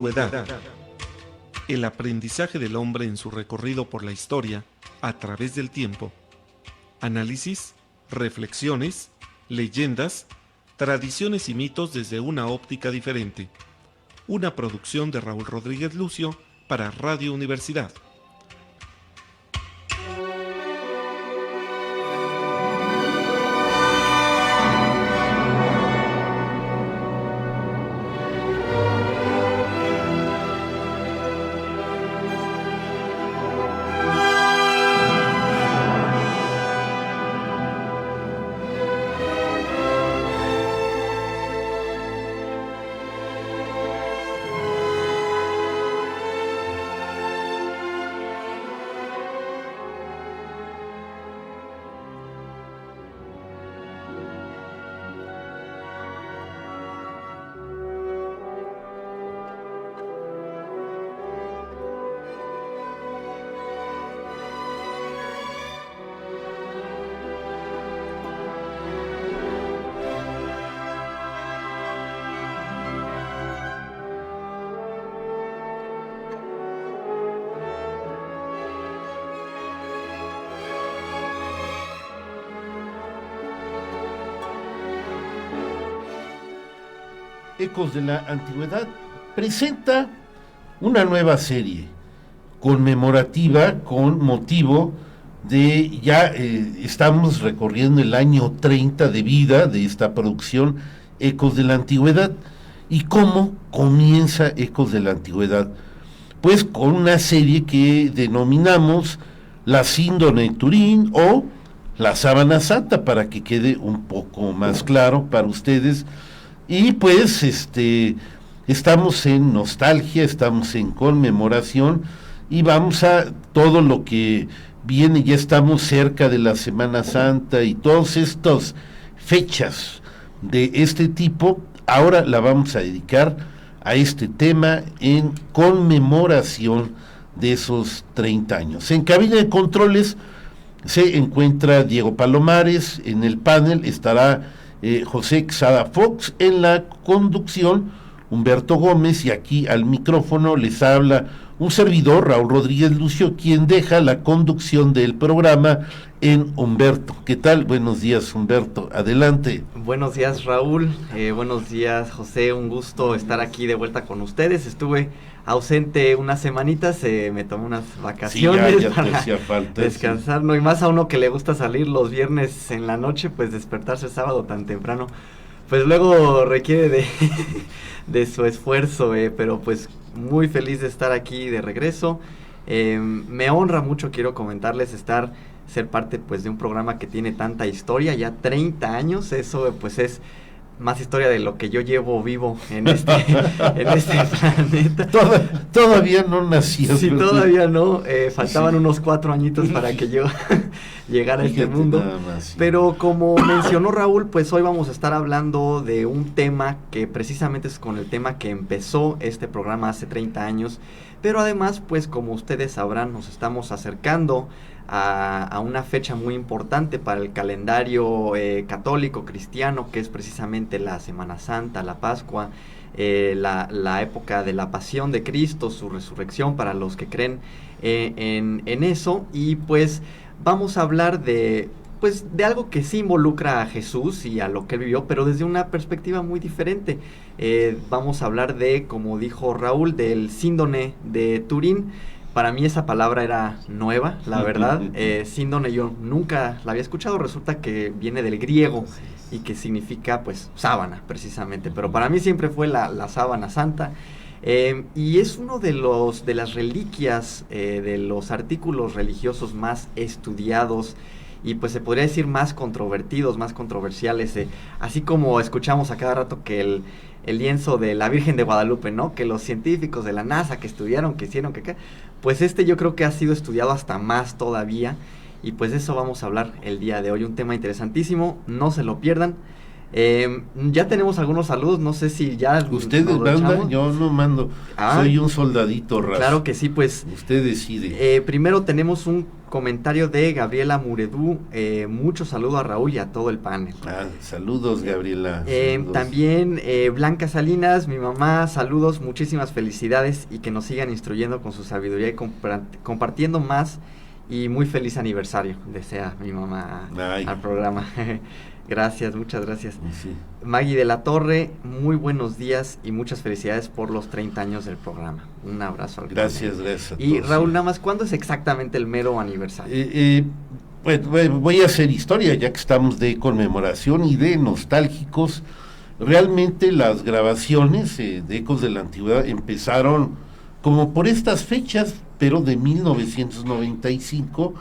antigüedad, el aprendizaje del hombre en su recorrido por la historia a través del tiempo, análisis, reflexiones, leyendas, tradiciones y mitos desde una óptica diferente. Una producción de Raúl Rodríguez Lucio para Radio Universidad. Ecos de la Antigüedad presenta una nueva serie conmemorativa con motivo de estamos recorriendo el año 30 de vida de esta producción Ecos de la Antigüedad. ¿Y cómo comienza Ecos de la Antigüedad? Pues con una serie que denominamos La Síndone de Turín o La Sábana Santa, para que quede un poco más claro para ustedes. Y pues estamos en nostalgia, estamos en conmemoración y vamos a todo lo que viene. Ya estamos cerca de la Semana Santa y todas estas fechas de este tipo. Ahora la vamos a dedicar a este tema en conmemoración de esos 30 años. En cabina de controles se encuentra Diego Palomares, en el panel estará José Quesada Fox, en la conducción Humberto Gómez, y aquí al micrófono les habla un servidor, Raúl Rodríguez Lucio, quien deja la conducción del programa en Humberto. ¿Qué tal? Buenos días, Humberto, adelante. Buenos días, Raúl, buenos días, José, un gusto estar aquí de vuelta con ustedes. Estuve ausente unas semanitas, me tomé unas vacaciones, sí, ya para te hacía falta, descansar, sí. ¿no? Y más a uno que le gusta salir los viernes en la noche, pues despertarse el sábado tan temprano, pues luego requiere de su esfuerzo, pero pues muy feliz de estar aquí de regreso. Me honra mucho, quiero comentarles, ser parte pues de un programa que tiene tanta historia, ya 30 años, eso pues es más historia de lo que yo llevo vivo en este planeta. Todavía no nací. Sí, todavía no, faltaban unos 4 añitos para que yo llegara a este mundo. Más, sí. Pero como mencionó Raúl, pues hoy vamos a estar hablando de un tema que precisamente es con el tema que empezó este programa hace 30 años. Pero además, pues como ustedes sabrán, nos estamos acercando a una fecha muy importante para el calendario católico cristiano, que es precisamente la Semana Santa, la Pascua, la época de la pasión de Cristo, su resurrección para los que creen en eso. Y pues vamos a hablar de algo que sí involucra a Jesús y a lo que él vivió, pero desde una perspectiva muy diferente. Vamos a hablar como dijo Raúl, del síndone de Turín. Para mí esa palabra era nueva, la verdad. Síndone yo nunca la había escuchado, resulta que viene del griego y que significa pues sábana precisamente, pero para mí siempre fue la sábana santa. Y es uno de las reliquias, de los artículos religiosos más estudiados y pues se podría decir más controvertidos, más controversiales, así como escuchamos a cada rato que el lienzo de la Virgen de Guadalupe, ¿no? Que los científicos de la NASA que estudiaron, que hicieron, pues yo creo que ha sido estudiado hasta más todavía, y pues de eso vamos a hablar el día de hoy, un tema interesantísimo, no se lo pierdan. Ya tenemos algunos saludos, no sé si ya... ¿Ustedes nos lo mandan? echamos. Yo no mando. Soy un soldadito raso. Claro que sí, pues... Usted decide. Primero tenemos un comentario de Gabriela Muredú. Mucho saludo a Raúl y a todo el panel. Saludos, Gabriela. Saludos. También Blanca Salinas, mi mamá, saludos, muchísimas felicidades y que nos sigan instruyendo con su sabiduría y compartiendo más. Y muy feliz aniversario, desea mi mamá al programa. Gracias, muchas gracias. Sí. Maggie de la Torre, muy buenos días y muchas felicidades por los 30 años del programa. Un abrazo al Gracias a Y todos, Raúl, nada más, ¿cuándo es exactamente el mero aniversario? Pues voy a hacer historia, ya que estamos de conmemoración y de nostálgicos. Realmente las grabaciones de Ecos de la Antigüedad empezaron como por estas fechas, pero de 1995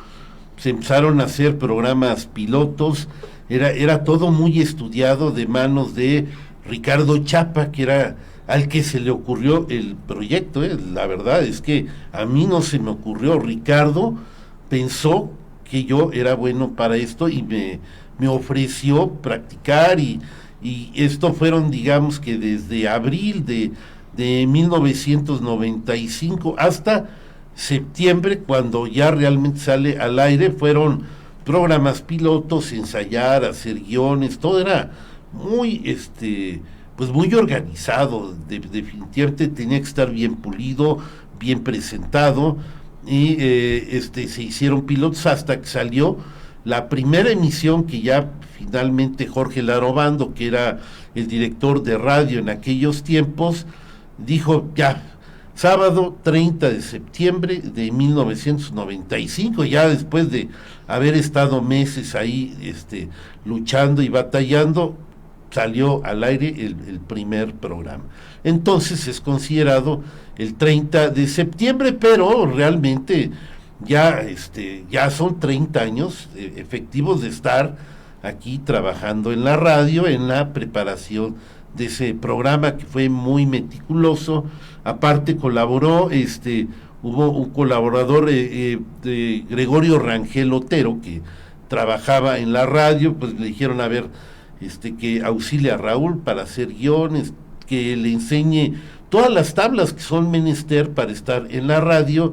se empezaron a hacer programas pilotos. Era todo muy estudiado de manos de Ricardo Chapa, que era al que se le ocurrió el proyecto. La verdad es que a mí no se me ocurrió. Ricardo pensó que yo era bueno para esto y me ofreció practicar y esto fueron, digamos que desde abril de 1995 hasta septiembre, cuando ya realmente sale al aire. Fueron programas pilotos, ensayar, hacer guiones, todo era muy, pues muy organizado. Definitivamente tenía que estar bien pulido, bien presentado, y se hicieron pilotos hasta que salió la primera emisión, que ya finalmente Jorge Larobando, que era el director de radio en aquellos tiempos, dijo: ya, sábado 30 de septiembre de 1995, ya después de haber estado meses ahí luchando y batallando, salió al aire el primer programa. Entonces es considerado el 30 de septiembre, pero realmente ya son 30 años efectivos de estar aquí trabajando en la radio, en la preparación de ese programa, que fue muy meticuloso. Aparte colaboró, hubo un colaborador de Gregorio Rangel Otero, que trabajaba en la radio. Pues le dijeron, a ver, que auxilie a Raúl para hacer guiones, que le enseñe todas las tablas que son menester para estar en la radio,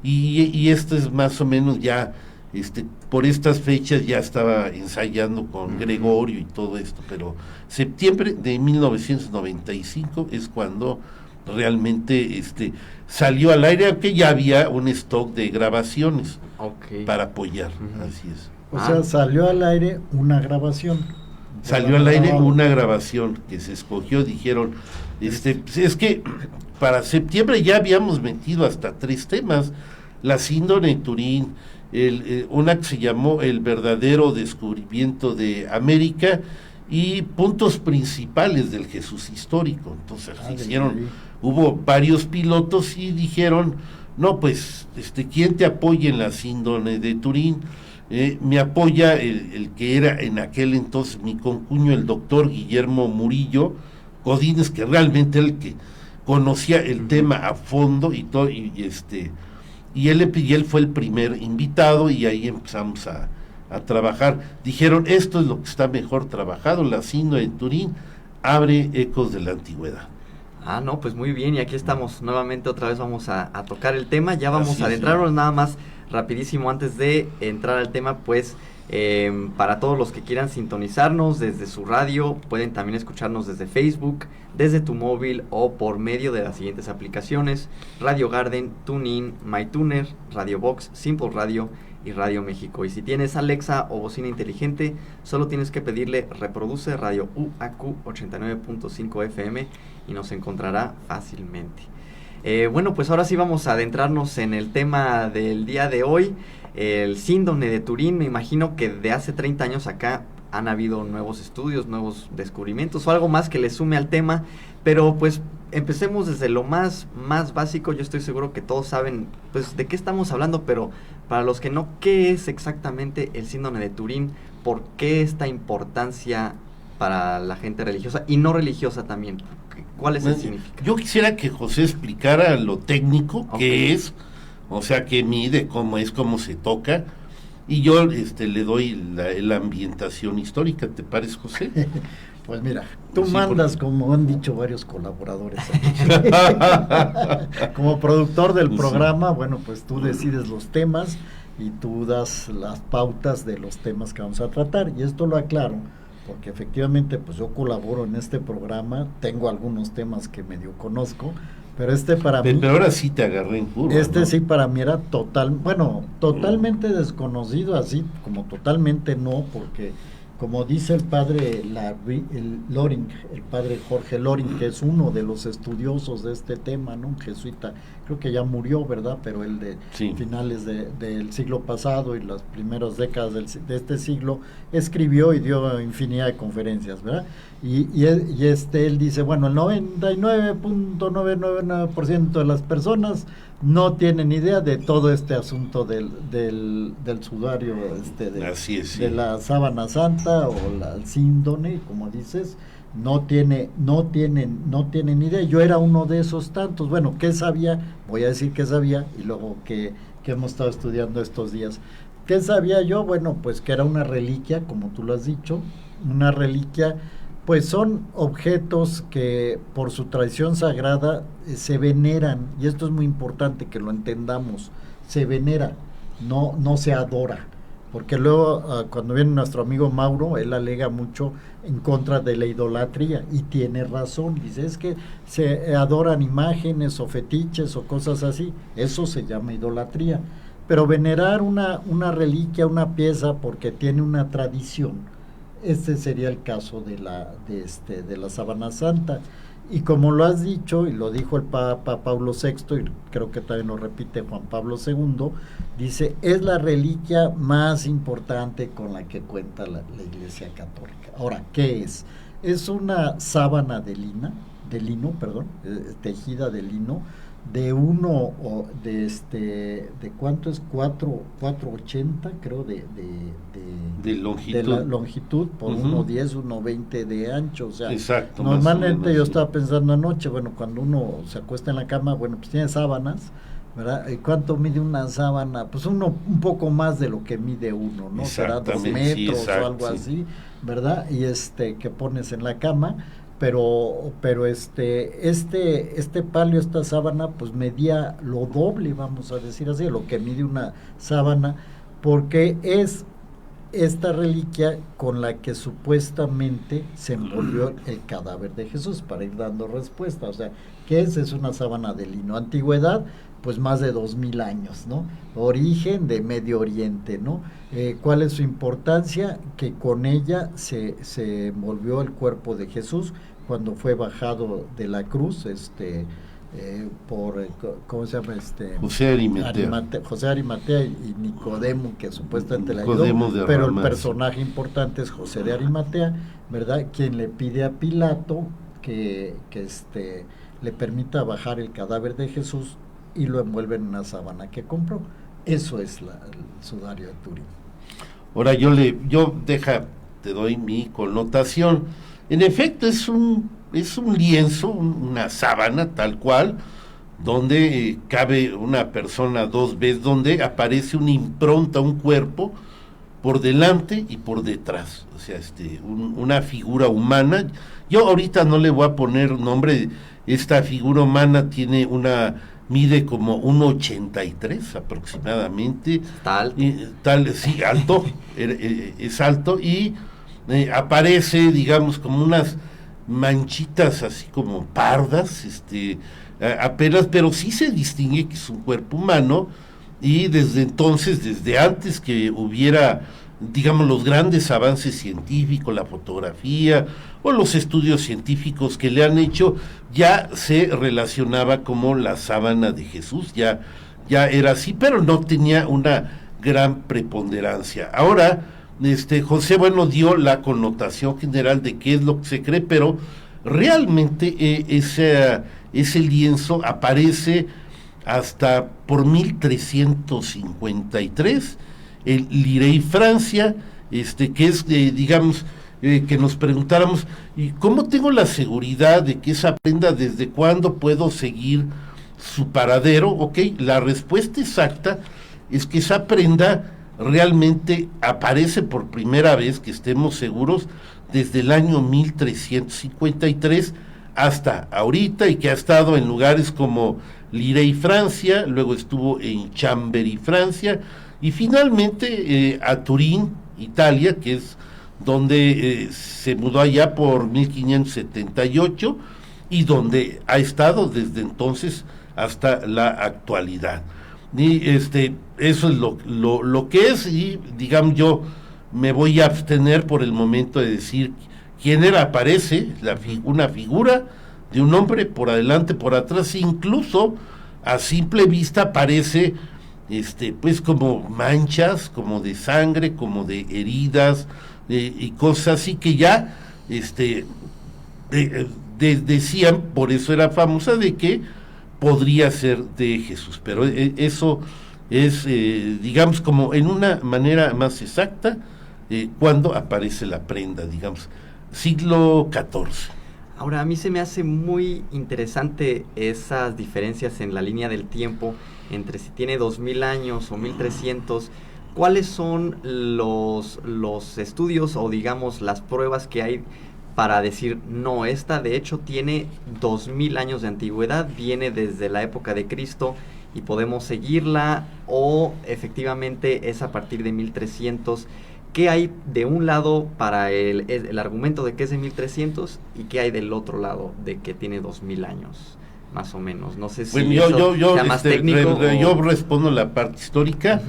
y esto es más o menos ya, por estas fechas ya estaba ensayando con Gregorio y todo esto, pero septiembre de 1995 es cuando realmente salió al aire, aunque ya había un stock de grabaciones para apoyar. Así es. O sea, salió al aire una grabación. Salió al aire una grabación que se escogió. Dijeron, es que para septiembre ya habíamos metido hasta 3 temas: la síndrome de Turín, una que se llamó El verdadero descubrimiento de América, y puntos principales del Jesús histórico. Entonces hubo varios pilotos y dijeron, no, pues, ¿quién te apoya en la síndrome de Turín? Me apoya el que era en aquel entonces mi concuño, el doctor Guillermo Murillo Godínez, que realmente era el que conocía el tema a fondo y todo, y él fue el primer invitado, y ahí empezamos a trabajar. Dijeron, esto es lo que está mejor trabajado, la síndrome de Turín abre Ecos de la Antigüedad. No, pues muy bien, y aquí estamos nuevamente, otra vez vamos a tocar el tema. Ya vamos Así a adentrarnos, nada más rapidísimo antes de entrar al tema, pues para todos los que quieran sintonizarnos desde su radio, pueden también escucharnos desde Facebook, desde tu móvil o por medio de las siguientes aplicaciones: Radio Garden, TuneIn, MyTuner, Radio Box, Simple Radio y Radio México. Y si tienes Alexa o bocina inteligente, solo tienes que pedirle reproduce Radio UAQ 89.5 FM y nos encontrará fácilmente. Bueno, pues ahora sí vamos a adentrarnos en el tema del día de hoy, el síndrome de Turín. Me imagino que de hace 30 años acá han habido nuevos estudios, nuevos descubrimientos o algo más que le sume al tema, pero pues empecemos desde lo más básico. Yo estoy seguro que todos saben pues de qué estamos hablando, pero para los que no, ¿qué es exactamente el síndrome de Turín? ¿Por qué esta importancia para la gente religiosa y no religiosa también? ¿Cuál es el significado? Yo quisiera que José explicara lo técnico, qué es, o sea, qué mide, cómo es, cómo se toca, y yo le doy la ambientación histórica. ¿Te parece, José? Pues mira, tú Sí, mandas, como han dicho varios colaboradores aquí. Como productor del Sí. programa, bueno, pues tú decides los temas y tú das las pautas de los temas que vamos a tratar. Y esto lo aclaro, porque efectivamente pues yo colaboro en este programa, tengo algunos temas que medio conozco, pero para mí... Pero ahora sí te agarré en curva, ¿no? Sí para mí era totalmente desconocido, así como totalmente no, porque como dice el padre Loring, el padre Jorge Loring, que es uno de los estudiosos de este tema, ¿no? Un jesuita, creo que ya murió, ¿verdad? Pero él de Sí. finales del siglo pasado y las primeras décadas de este siglo, escribió y dio infinidad de conferencias, ¿verdad? Él dice, bueno, el 99.999% de las personas no tienen idea de todo este asunto del sudario, Así es, sí. de la sábana santa o el síndone, como dices, no tienen idea. Yo era uno de esos tantos. Bueno, ¿qué sabía? Voy a decir qué sabía y luego que hemos estado estudiando estos días. ¿Qué sabía yo? Bueno, pues que era una reliquia, como tú lo has dicho, una reliquia. Pues son objetos que por su tradición sagrada se veneran, y esto es muy importante que lo entendamos, se venera, no se adora, porque luego cuando viene nuestro amigo Mauro, él alega mucho en contra de la idolatría, y tiene razón, dice, es que se adoran imágenes o fetiches o cosas así, eso se llama idolatría, pero venerar una reliquia, una pieza, porque tiene una tradición. Este sería el caso de la sábana santa, y como lo has dicho y lo dijo el Papa Pablo VI, y creo que también lo repite Juan Pablo II, dice, es la reliquia más importante con la que cuenta la Iglesia Católica. Ahora, ¿qué es? Es una sábana de lino, tejida de lino, de cuánto es 480, creo, de longitud, de la longitud por 1.10, 1.20 de ancho, o sea, exacto, normalmente yo sí. estaba pensando anoche, bueno, cuando uno se acuesta en la cama, bueno, pues tiene sábanas, ¿verdad? ¿Cuánto mide una sábana? Pues un poco más de lo que mide uno, ¿no? Será 2 metros, sí, exacto, o algo así, ¿verdad? Y que pones en la cama. Pero este palio, esta sábana, pues medía lo doble, vamos a decir así, lo que mide una sábana, porque es esta reliquia con la que supuestamente se envolvió el cadáver de Jesús, para ir dando respuesta. O sea, ¿qué es? Es una sábana de lino. Antigüedad, pues más de 2000 años, ¿no? Origen de Medio Oriente, ¿no? ¿Cuál es su importancia? Que con ella se envolvió el cuerpo de Jesús cuando fue bajado de la cruz, por, ¿cómo se llama? José Arimatea y Nicodemo, que supuestamente le ayudó, pero el personaje importante es José de Arimatea, ¿verdad? Quien le pide a Pilato que le permita bajar el cadáver de Jesús y lo envuelve en una sábana que compró. Eso es el sudario de Turín. Ahora te doy mi connotación. En efecto, es un lienzo, una sábana tal cual, donde cabe una persona 2 veces, donde aparece una impronta, un cuerpo por delante y por detrás, o sea, una figura humana. Yo ahorita no le voy a poner nombre. Esta figura humana mide como 1.83 aproximadamente. Está alto. Sí, alto, es alto, y aparece, digamos, como unas manchitas así como pardas, apenas, pero sí se distingue que es un cuerpo humano, y desde entonces, desde antes que hubiera, digamos, los grandes avances científicos, la fotografía o los estudios científicos que le han hecho, ya se relacionaba como la sábana de Jesús, ya era así, pero no tenía una gran preponderancia. Ahora, José, bueno, dio la connotación general de qué es lo que se cree, pero realmente ese lienzo aparece hasta por 1353, el Lirey, Francia, que es, digamos, que nos preguntáramos, ¿y cómo tengo la seguridad de que esa prenda, desde cuándo puedo seguir su paradero? Ok, la respuesta exacta es que esa prenda realmente aparece por primera vez, que estemos seguros, desde el año 1353 hasta ahorita, y que ha estado en lugares como Lirey, Francia, luego estuvo en Chambéry, Francia, y finalmente a Turín, Italia, que es donde se mudó allá por 1578 y donde ha estado desde entonces hasta la actualidad. Y eso es lo que es, y digamos, yo me voy a abstener por el momento de decir quién era. Aparece una figura de un hombre por adelante, por atrás, incluso a simple vista aparece pues como manchas, como de sangre, como de heridas, y cosas así que ya decían, por eso era famosa, de que podría ser de Jesús, pero eso es, digamos, como en una manera más exacta, cuando aparece la prenda, digamos, siglo XIV. Ahora, a mí se me hace muy interesante esas diferencias en la línea del tiempo entre si tiene 2000 años o 1300. ¿Cuáles son los estudios o, digamos, las pruebas que hay para decir, no, esta de hecho tiene 2000 años de antigüedad, viene desde la época de Cristo y podemos seguirla, o efectivamente es a partir de 1300? ¿Qué hay de un lado para el argumento de que es de 1300 y qué hay del otro lado de que tiene 2000 años, más o menos? No sé si bueno, yo sea más técnico. Yo respondo la parte histórica.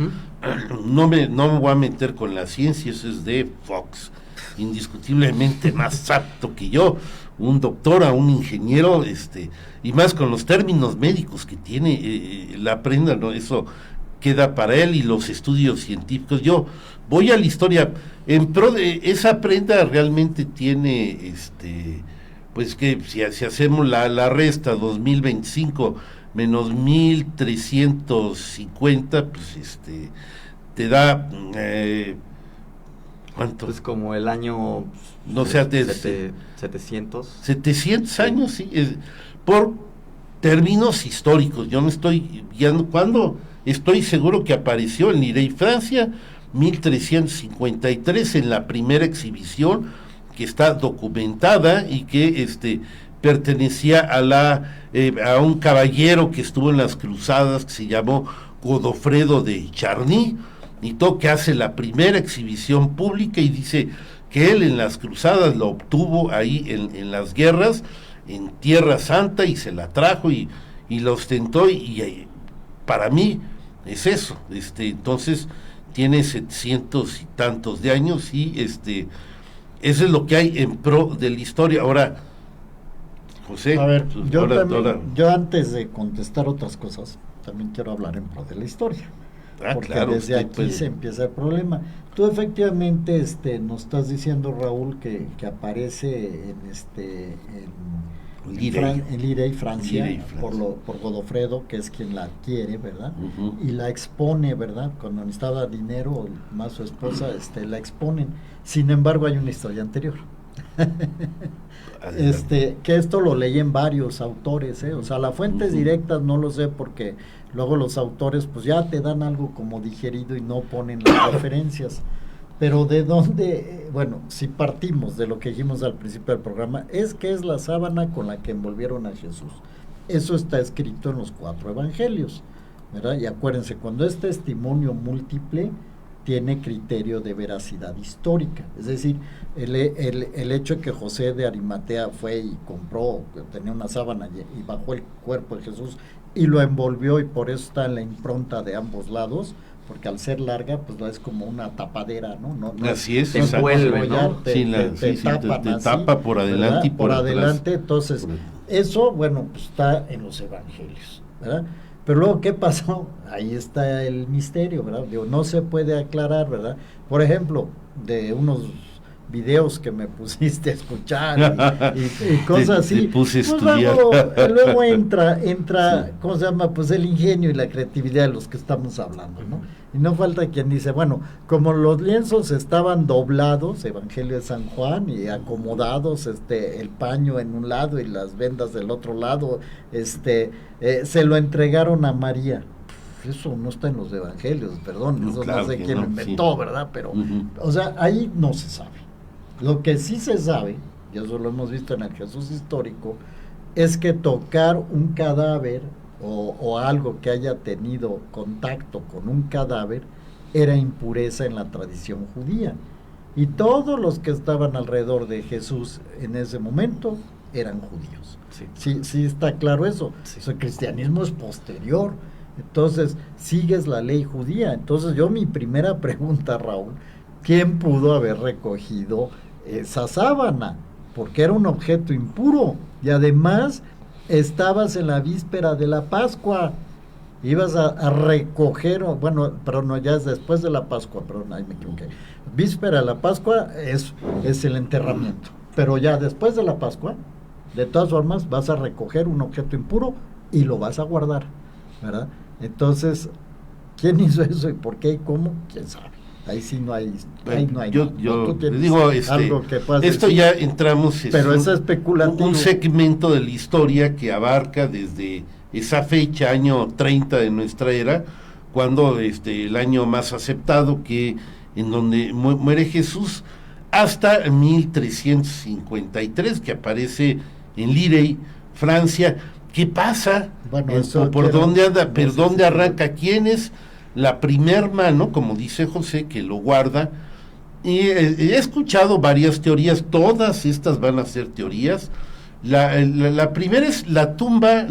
No me voy a meter con la ciencia, eso es de Fox, indiscutiblemente más apto que yo, un doctor, a un ingeniero, y más con los términos médicos que tiene la prenda, ¿no? Eso queda para él y los estudios científicos. Yo voy a la historia en pro de esa prenda. Realmente tiene pues que si hacemos la resta, 2025 menos 1350, pues te da ¿cuánto? Pues como el año, no sé, 700. 700 años, sí, por términos históricos. Yo no estoy guiando cuando. Estoy seguro que apareció en Lirey, Francia, 1353, en la primera exhibición que está documentada y que pertenecía a un caballero que estuvo en las cruzadas, que se llamó Godofredo de Charny, y todo, que hace la primera exhibición pública, y dice que él en las cruzadas lo obtuvo ahí en las guerras, en Tierra Santa, y se la trajo y la ostentó, y para mí es eso. Entonces tiene 700 y tantos de años, y eso es lo que hay en pro de la historia. Ahora, José, a ver, pues, yo antes de contestar otras cosas, también quiero hablar en pro de la historia, porque claro, desde aquí se empieza el problema. Tú efectivamente nos estás diciendo, Raúl, que aparece en Lirey, Francia, por Godofredo, que es quien la adquiere, ¿verdad? Y la expone, ¿verdad? Cuando necesitaba dinero, más su esposa, la exponen. Sin embargo, hay una historia anterior. Que esto lo leyen varios autores, o sea, las fuentes directas no lo sé, porque luego los autores pues ya te dan algo como digerido y no ponen las referencias. Pero de dónde, bueno, si partimos de lo que dijimos al principio del programa, es que es la sábana con la que envolvieron a Jesús. Eso está escrito en los 4 evangelios, ¿verdad? Y acuérdense, cuando es testimonio múltiple, tiene criterio de veracidad histórica. Es decir, el hecho de que José de Arimatea fue y compró, tenía una sábana y bajó el cuerpo de Jesús y lo envolvió, y por eso está en la impronta de ambos lados, porque al ser larga, pues es como una tapadera, ¿no? Así es, te envuelve, ¿no? Te tapa por adelante, ¿verdad? Y por adelante. Entonces, eso, bueno, pues está en los evangelios, ¿verdad? Pero luego, ¿qué pasó? Ahí está el misterio, ¿verdad? Digo, no se puede aclarar, ¿verdad? Por ejemplo, de unos videos que me pusiste a escuchar y cosas así. Te puse a pues estudiar. Luego entra, sí. ¿Cómo se llama? Pues el ingenio y la creatividad de los que estamos hablando, ¿no? Y no falta quien dice, bueno, como los lienzos estaban doblados, Evangelio de San Juan, y acomodados, el paño en un lado y las vendas del otro lado, se lo entregaron a María. eso no está en los evangelios, perdón, No, eso claro no sé que quién no, lo inventó, ¿verdad? Pero, o sea, ahí no se sabe. Lo que sí se sabe, y eso lo hemos visto en el Jesús histórico, es que tocar un cadáver o algo que haya tenido contacto con un cadáver era impureza en la tradición judía. Y todos los que estaban alrededor de Jesús en ese momento eran judíos. Sí está claro eso. Sí. O sea, el cristianismo es posterior. Entonces, sigues la ley judía. Entonces, mi primera pregunta, Raúl, ¿quién pudo haber recogido esa sábana? Porque era un objeto impuro. Y además, estabas en la víspera de la Pascua. Ibas a recoger, pero no, ya es después de la Pascua, perdón, ahí me equivoqué. Víspera de la Pascua es el enterramiento. Pero ya después de la Pascua, de todas formas, vas a recoger un objeto impuro y lo vas a guardar, ¿verdad? Entonces, ¿quién hizo eso y por qué y cómo? ¿Quién sabe? Ahí sí no hay. Yo Tú tienes digo, algo que puedas esto decir, ya entramos pero es especulativo. un segmento de la historia que abarca desde esa fecha, año 30 de nuestra era, cuando el año más aceptado, que en donde muere Jesús, hasta 1353, que aparece en Lirey, Francia. ¿Qué pasa? Bueno, ¿Por dónde anda? ¿Pero dónde arranca? ¿Quién es la primer mano, como dice José, que lo guarda? Y he escuchado varias teorías, todas estas van a ser teorías. La primera es la tumba,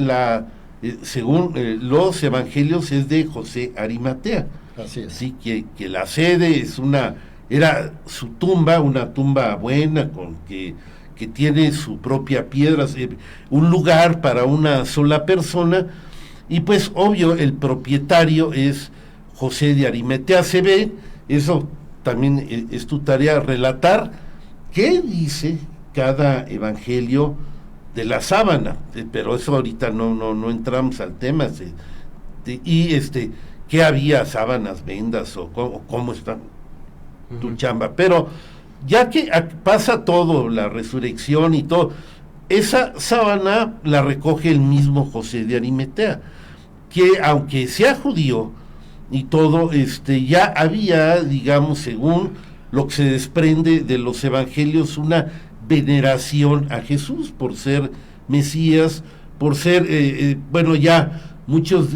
según los evangelios, es de José Arimatea. Así es. Así que la sede era su tumba, una tumba buena, que tiene su propia piedra, un lugar para una sola persona, y pues obvio el propietario es José de Arimatea. Se ve, eso también es tu tarea, relatar qué dice cada evangelio de la sábana, pero eso ahorita no entramos al tema, qué había, sábanas, vendas, o cómo está tu chamba, pero ya que pasa todo, la resurrección y todo, esa sábana la recoge el mismo José de Arimatea, que aunque sea judío y todo, ya había, digamos, según lo que se desprende de los evangelios, una veneración a Jesús por ser Mesías, por ser, ya muchos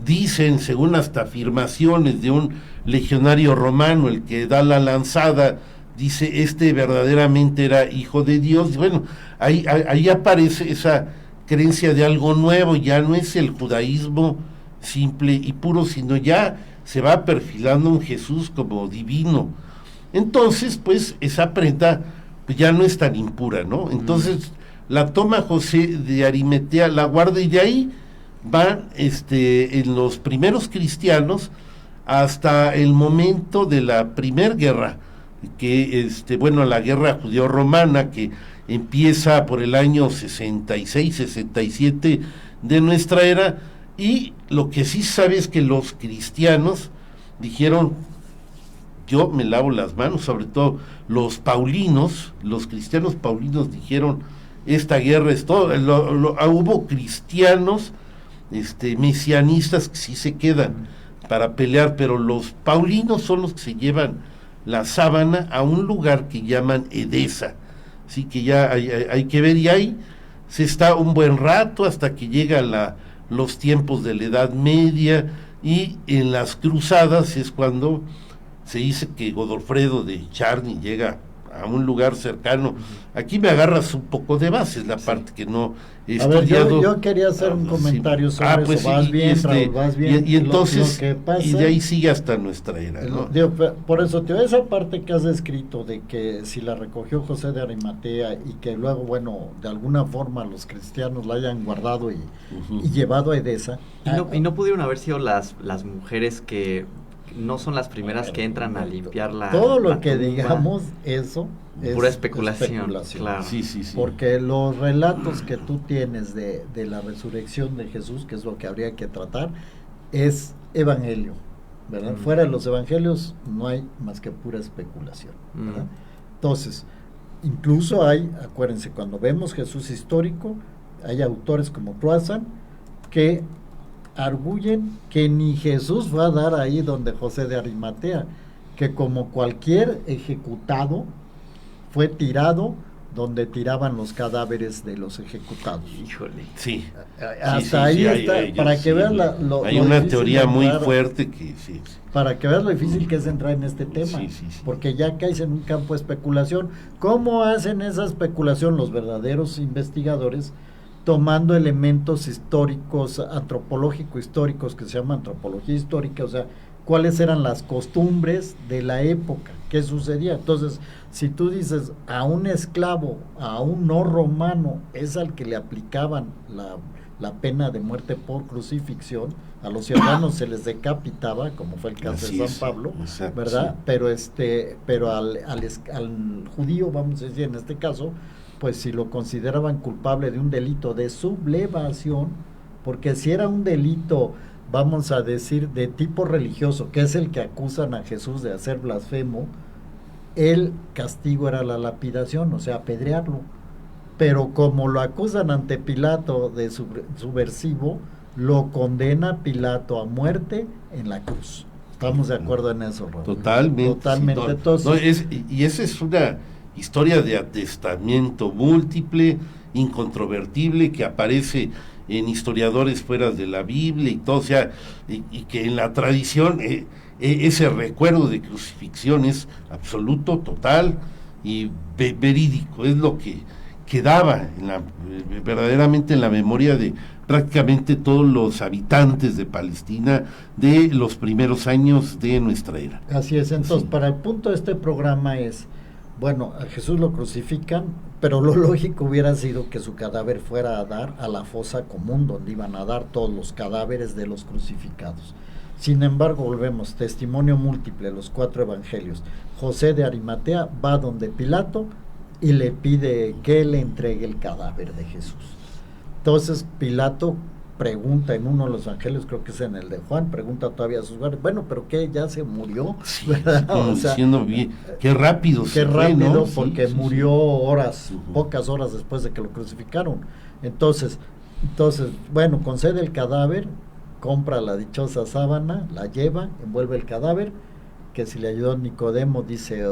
dicen, según hasta afirmaciones de un legionario romano, el que da la lanzada, dice, verdaderamente era hijo de Dios. Bueno, ahí aparece esa creencia de algo nuevo, ya no es el judaísmo simple y puro, sino ya se va perfilando un Jesús como divino. Entonces, pues, esa prenda pues, ya no es tan impura, ¿no? Entonces, la toma José de Arimatea, la guarda, y de ahí van en los primeros cristianos hasta el momento de la primer guerra, que la guerra judeo-romana, que empieza por el año 66, 67 de nuestra era, y lo que sí sabe es que los cristianos dijeron, yo me lavo las manos, sobre todo los paulinos, los cristianos paulinos dijeron, esta guerra es todo. Hubo cristianos mesianistas que sí se quedan para pelear, pero los paulinos son los que se llevan la sábana a un lugar que llaman Edesa, así que ya hay que ver, y ahí se está un buen rato hasta que llega los tiempos de la Edad Media, y en las cruzadas es cuando se dice que Godofredo de Charny llega a un lugar cercano. Aquí me agarras un poco de base, es la parte que no he estudiado. Yo quería hacer un comentario sobre pues eso. Vas bien, Raúl, vas bien. Y entonces, lo que pasa, y de ahí sigue hasta nuestra era, ¿no? Por eso, esa parte que has descrito de que si la recogió José de Arimatea y que luego, de alguna forma los cristianos la hayan guardado y llevado a Edesa. ¿Y no pudieron haber sido las mujeres que no son las primeras que entran a limpiar todo lo la que tumba? digamos eso es pura especulación, claro. Sí. Porque los relatos que tú tienes de la resurrección de Jesús, que es lo que habría que tratar, es evangelio, ¿verdad? Fuera de los evangelios no hay más que pura especulación, ¿verdad? Entonces, incluso acuérdense, cuando vemos Jesús histórico, hay autores como Croissant que arguyen que ni Jesús fue a dar ahí donde José de Arimatea, que como cualquier ejecutado fue tirado donde tiraban los cadáveres de los ejecutados. Híjole. Sí. Hasta ahí está, para que veas hay lo una difícil teoría de muy entrar, fuerte que sí. para que veas lo difícil que es entrar en este tema, Sí. porque ya caes en un campo de especulación. ¿Cómo hacen esa especulación los verdaderos investigadores? Tomando elementos históricos, antropológico-históricos, que se llama antropología histórica, o sea, cuáles eran las costumbres de la época, qué sucedía. Entonces, si tú dices a un esclavo, a un no romano, es al que le aplicaban la pena de muerte por crucifixión, a los ciudadanos se les decapitaba, como fue el caso Así de es, San Pablo, exacto, ¿verdad? sí. Pero al judío, vamos a decir en este caso, pues si lo consideraban culpable de un delito de sublevación, porque si era un delito, vamos a decir, de tipo religioso, que es el que acusan a Jesús de hacer blasfemo, el castigo era la lapidación, o sea, apedrearlo. Pero como lo acusan ante Pilato de subversivo, lo condena Pilato a muerte en la cruz. Estamos de acuerdo en eso, Raúl. Totalmente. Totalmente. Sí, Entonces, y esa es una historia de atestamiento múltiple, incontrovertible, que aparece en historiadores fuera de la Biblia y todo, o sea, y que en la tradición ese recuerdo de crucifixión es absoluto, total y verídico, es lo que quedaba verdaderamente en la memoria de prácticamente todos los habitantes de Palestina de los primeros años de nuestra era. así es. Entonces, Sí. para el punto de este programa es, bueno, a Jesús lo crucifican, pero lo lógico hubiera sido que su cadáver fuera a dar a la fosa común, donde iban a dar todos los cadáveres de los crucificados. Sin embargo, volvemos, testimonio múltiple, los 4 evangelios. José de Arimatea va donde Pilato y le pide que le entregue el cadáver de Jesús. Entonces Pilato pregunta en uno de los evangelios, creo que es en el de Juan, pregunta todavía a sus guardias, bueno, pero ¿qué? ¿Ya se murió? Sí, ¿Verdad? como O sea, diciendo bien, qué rápido qué se fue, rápido, ¿no? Sí, porque sí, murió horas, Ujú. pocas horas después de que lo crucificaron. Entonces, bueno, concede el cadáver, compra la dichosa sábana, la lleva, envuelve el cadáver, que si le ayudó Nicodemo, dice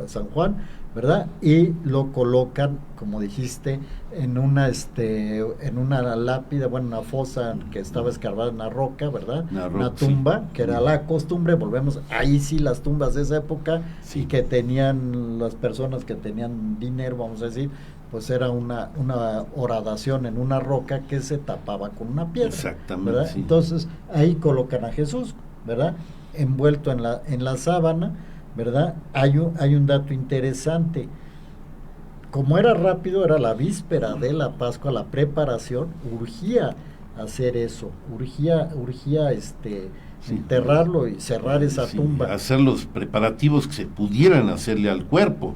San Juan, ¿verdad? Y lo colocan, como dijiste, en una lápida, bueno, una fosa que estaba escarbada en una roca, ¿verdad? Una tumba, que era la costumbre, volvemos, ahí sí las tumbas de esa época, Sí. y que tenían las personas que tenían dinero, vamos a decir, pues era una horadación en una roca que se tapaba con una piedra. Exactamente, ¿verdad? sí. Entonces ahí colocan a Jesús, ¿verdad? Envuelto en la sábana, ¿verdad? Hay un dato interesante. Como era rápido, era la víspera de la Pascua, la preparación, urgía hacer eso, urgía Sí. enterrarlo y cerrar esa Sí, tumba. hacer los preparativos que se pudieran hacerle al cuerpo.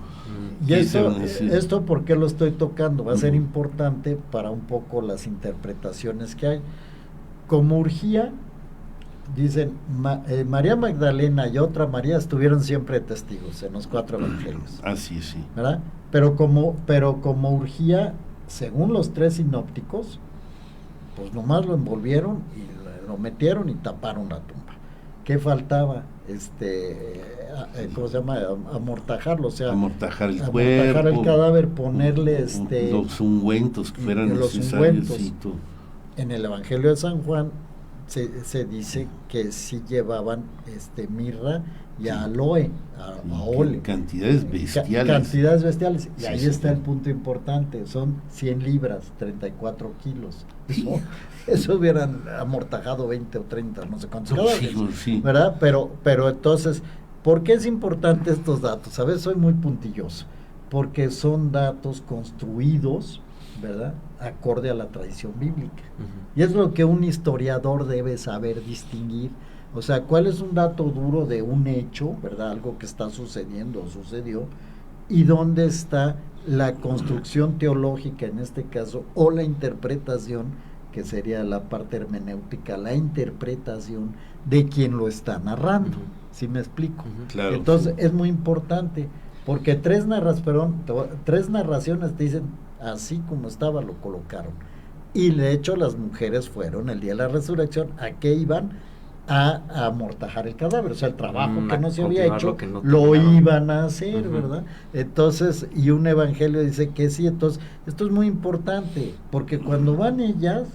Y esto, Sí. esto, ¿por qué lo estoy tocando? Va a ser Ujú. importante para un poco las interpretaciones que hay. Como urgía, dicen, María Magdalena y otra María estuvieron siempre testigos en los 4 evangelios, Así es, sí. ¿verdad? Pero como urgía, según los 3 sinópticos, pues nomás lo envolvieron y lo metieron y taparon la tumba. ¿Qué faltaba? ¿Cómo se llama? Amortajarlo, o sea, Amortajar el amortajar cuerpo, el cadáver, ponerle los ungüentos que fueran los necesarios. ungüentos. Sí, todo. En el Evangelio de San Juan se dice que sí llevaban mirra y aloe, a ole. Cantidades bestiales. Cantidades bestiales. Y Sí, ahí sí, está sí. el punto importante, son 100 libras, 34 kilos. Eso hubieran amortajado 20 o 30, no sé cuántos cadáveres, Sí. ¿verdad? Pero entonces, ¿por qué es importante estos datos? A veces soy muy puntilloso, porque son datos construidos, ¿verdad?, acorde a la tradición bíblica. Y es lo que un historiador debe saber distinguir. O sea, ¿cuál es un dato duro de un hecho, ¿verdad?, algo que está sucediendo o sucedió, y dónde está la construcción teológica en este caso, o la interpretación, que sería la parte hermenéutica, la interpretación de quien lo está narrando. Ujú. ¿Sí me explico? Claro, Entonces sí. es muy importante, porque tres narraciones te dicen así como estaba lo colocaron, y de hecho las mujeres fueron el día de la resurrección, ¿a qué iban? A amortajar el cadáver, o sea, el trabajo que no se había hecho, lo iban a hacer, ¿verdad? Entonces, y un evangelio dice que sí. Entonces, esto es muy importante, porque cuando van ellas,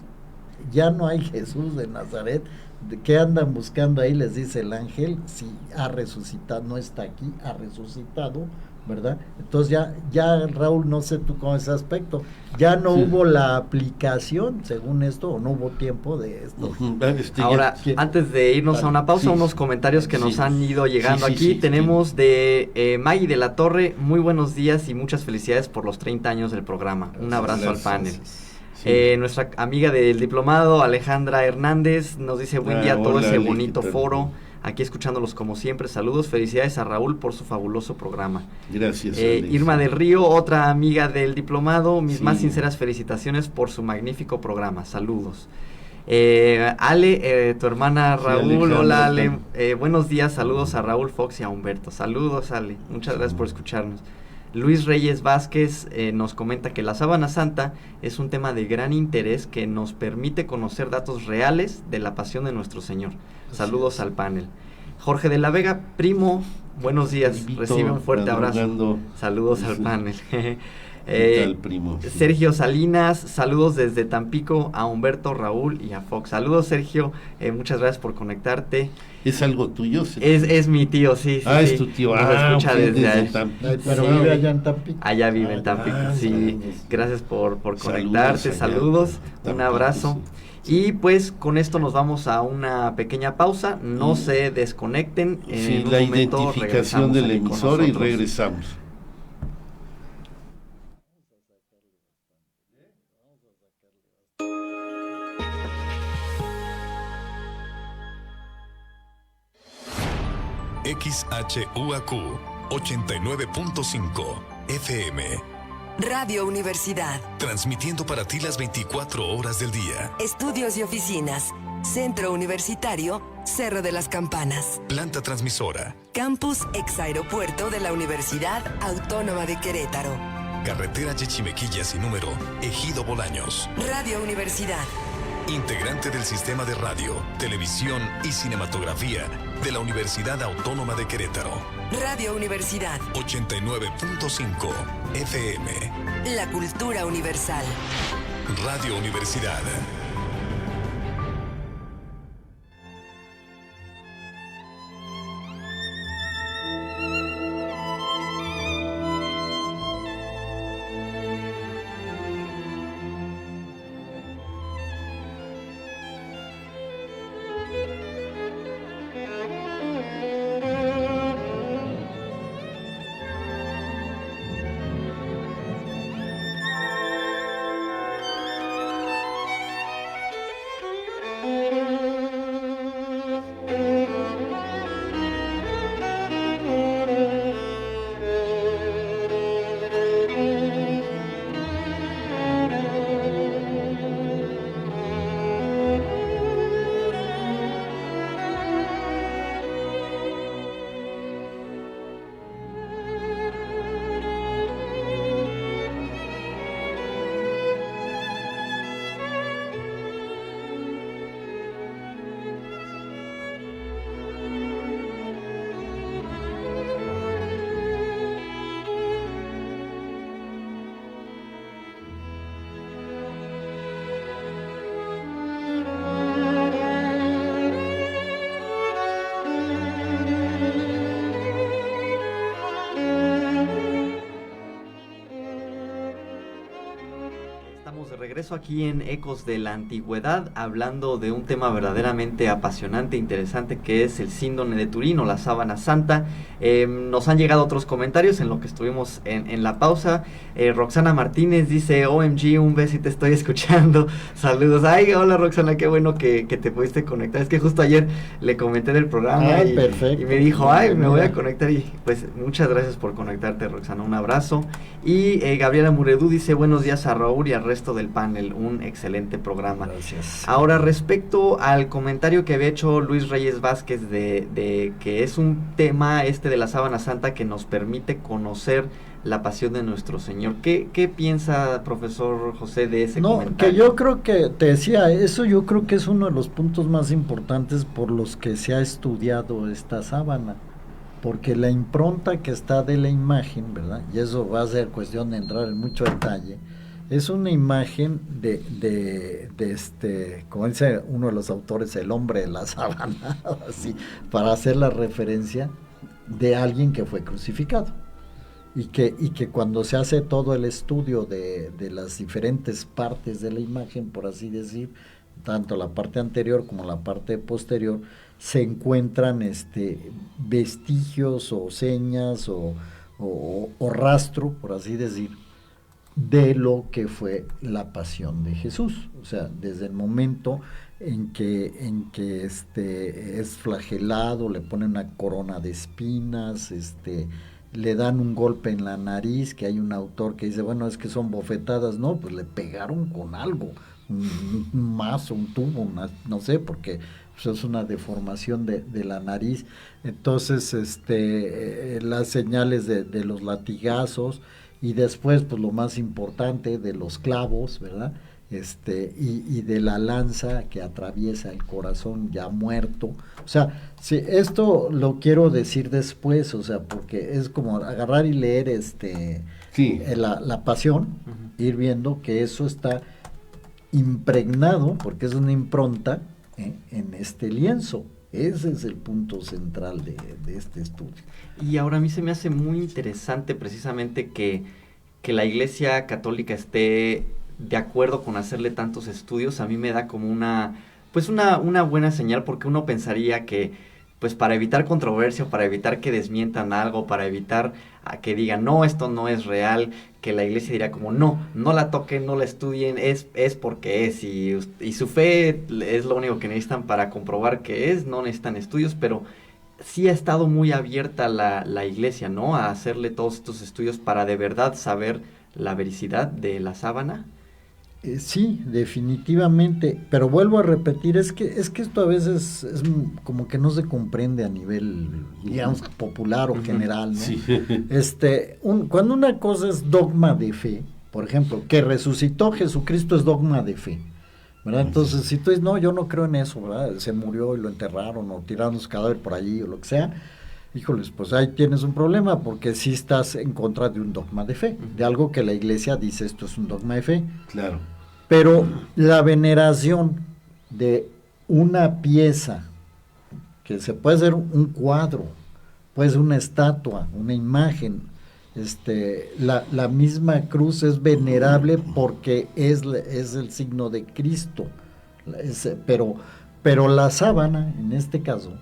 ya no hay Jesús de Nazaret. ¿Qué andan buscando ahí? Les dice el ángel, si ha resucitado, no está aquí, ha resucitado, ¿verdad? Entonces ya Raúl, no sé tú con ese aspecto, ya no hubo la aplicación, según esto, o no hubo tiempo de esto. Ahora, antes de irnos a una pausa, unos comentarios que nos han ido llegando aquí. Tenemos de Maggie de la Torre: muy buenos días y muchas felicidades por los 30 años del programa. Un abrazo al panel. Nuestra amiga del diplomado, Alejandra Hernández, nos dice: buen día a todo ese bonito foro. Aquí escuchándolos como siempre, saludos, felicidades a Raúl por su fabuloso programa. Gracias. Irma del Río, otra amiga del diplomado, mis más sinceras felicitaciones por su magnífico programa, saludos. Ale, tu hermana Raúl, hola Ale, buenos días, saludos a Raúl, Fox y a Humberto, saludos Ale, muchas gracias por escucharnos. Luis Reyes Vázquez nos comenta que la Sábana Santa es un tema de gran interés que nos permite conocer datos reales de la pasión de nuestro Señor. Saludos al panel. Jorge de la Vega, primo, buenos días, recibe un fuerte abrazo. Saludos al panel. Primo, Sergio Salinas, saludos desde Tampico a Humberto, Raúl y a Fox. Saludos, Sergio, muchas gracias por conectarte. ¿Es algo tuyo? Es mi tío, sí. Es tu tío. Nos escucha desde Tampico. Pero vive allá en Tampico. Allá vive en Tampico, sí. Gracias por conectarte, saludos, un abrazo. Y pues con esto nos vamos a una pequeña pausa, no se desconecten. En un la momento identificación del emisor y regresamos. XHUAQ 89.5 FM Radio Universidad. Transmitiendo para ti las 24 horas del día. Estudios y oficinas. Centro Universitario, Cerro de las Campanas. Planta transmisora. Campus Exaeropuerto de la Universidad Autónoma de Querétaro. Carretera Yechimequilla sin número, Ejido Bolaños. Radio Universidad. Integrante del Sistema de Radio, Televisión y Cinematografía de la Universidad Autónoma de Querétaro. Radio Universidad. 89.5 FM. La cultura universal. Radio Universidad. Regreso aquí en Ecos de la Antigüedad, hablando de un tema verdaderamente apasionante e interesante, que es el síndrome de Turín o la Sábana Santa. Nos han llegado otros comentarios en lo que estuvimos en la pausa. Roxana Martínez dice: OMG, un beso y te estoy escuchando. Saludos. Ay, hola Roxana, qué bueno que te pudiste conectar. Es que justo ayer le comenté del programa y me dijo: ay, me voy a conectar. Y pues muchas gracias por conectarte, Roxana, un abrazo. Y Gabriela Muredú dice: buenos días a Raúl y al resto del panel, un excelente programa. Gracias. Ahora, respecto al comentario que había hecho Luis Reyes Vázquez de que es un tema de la Sábana Santa que nos permite conocer la pasión de nuestro Señor. ¿Qué piensa, profesor José, de ese No, comentario? que yo creo que, te decía, eso yo creo que es uno de los puntos más importantes por los que se ha estudiado esta sábana, porque la impronta que está de la imagen, ¿verdad? Y eso va a ser cuestión de entrar en mucho detalle, es una imagen de como dice uno de los autores, el hombre de la sábana, así, para hacer la referencia de alguien que fue crucificado. Y que cuando se hace todo el estudio de las diferentes partes de la imagen, por así decir, tanto la parte anterior como la parte posterior, se encuentran vestigios o señas o rastro, por así decir, de lo que fue la pasión de Jesús. O sea, desde el momento en que es flagelado, le ponen una corona de espinas, le dan un golpe en la nariz, que hay un autor que dice, bueno, es que son bofetadas, no, pues le pegaron con algo, un mazo, un tubo, no sé, porque pues, es una deformación de la nariz. Entonces, las señales de los latigazos, y después, pues lo más importante, de los clavos, ¿verdad? Y de la lanza que atraviesa el corazón ya muerto. O sea, sí, esto lo quiero decir después, o sea, porque es como agarrar y leer Sí. la pasión, ir viendo que eso está impregnado, porque es una impronta, en este lienzo. Ese es el punto central de este estudio. Y ahora a mí se me hace muy interesante precisamente que la Iglesia Católica esté de acuerdo con hacerle tantos estudios. A mí me da como una buena señal, porque uno pensaría que, pues para evitar controversia, para evitar que desmientan algo, para evitar que digan, no, esto no es real, que la Iglesia dirá como, no la toquen, no la estudien, es porque es, y su fe es lo único que necesitan para comprobar que es, no necesitan estudios, pero sí ha estado muy abierta la Iglesia, ¿no?, a hacerle todos estos estudios para de verdad saber la veracidad de la sábana. Sí, definitivamente, pero vuelvo a repetir, es que esto a veces es como que no se comprende a nivel, digamos, popular o general, ¿no? Sí. Cuando una cosa es dogma de fe, por ejemplo, que resucitó Jesucristo es dogma de fe, ¿verdad? Entonces, si tú dices, no, yo no creo en eso, ¿verdad? Se murió y lo enterraron o tiraron su cadáver por allí o lo que sea, híjoles, pues ahí tienes un problema, porque sí estás en contra de un dogma de fe, de algo que la Iglesia dice, esto es un dogma de fe. Claro. Pero la veneración de una pieza, que se puede hacer un cuadro, puede ser una estatua, una imagen, la misma cruz es venerable porque es el signo de Cristo, pero la sábana, en este caso,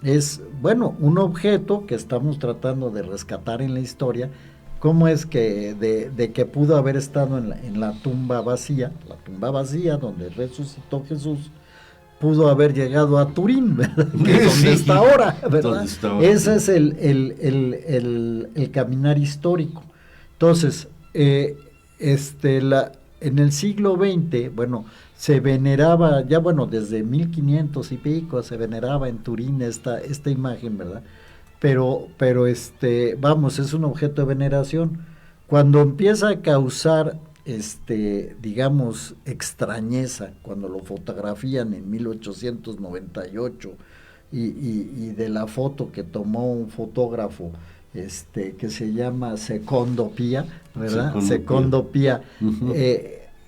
es, bueno, un objeto que estamos tratando de rescatar en la historia. ¿Cómo es que de que pudo haber estado en la tumba vacía donde resucitó Jesús, pudo haber llegado a Turín, ¿verdad? Que es donde está ahora, ¿verdad? Ese es el caminar histórico. Entonces, en el siglo XX, bueno, se veneraba, ya bueno, desde 1500 y pico, se veneraba en Turín esta imagen, ¿verdad? Pero vamos, es un objeto de veneración. Cuando empieza a causar, digamos, extrañeza, cuando lo fotografían en 1898, y de la foto que tomó un fotógrafo, que se llama Secondo Pia, ¿verdad? Secondo Pia.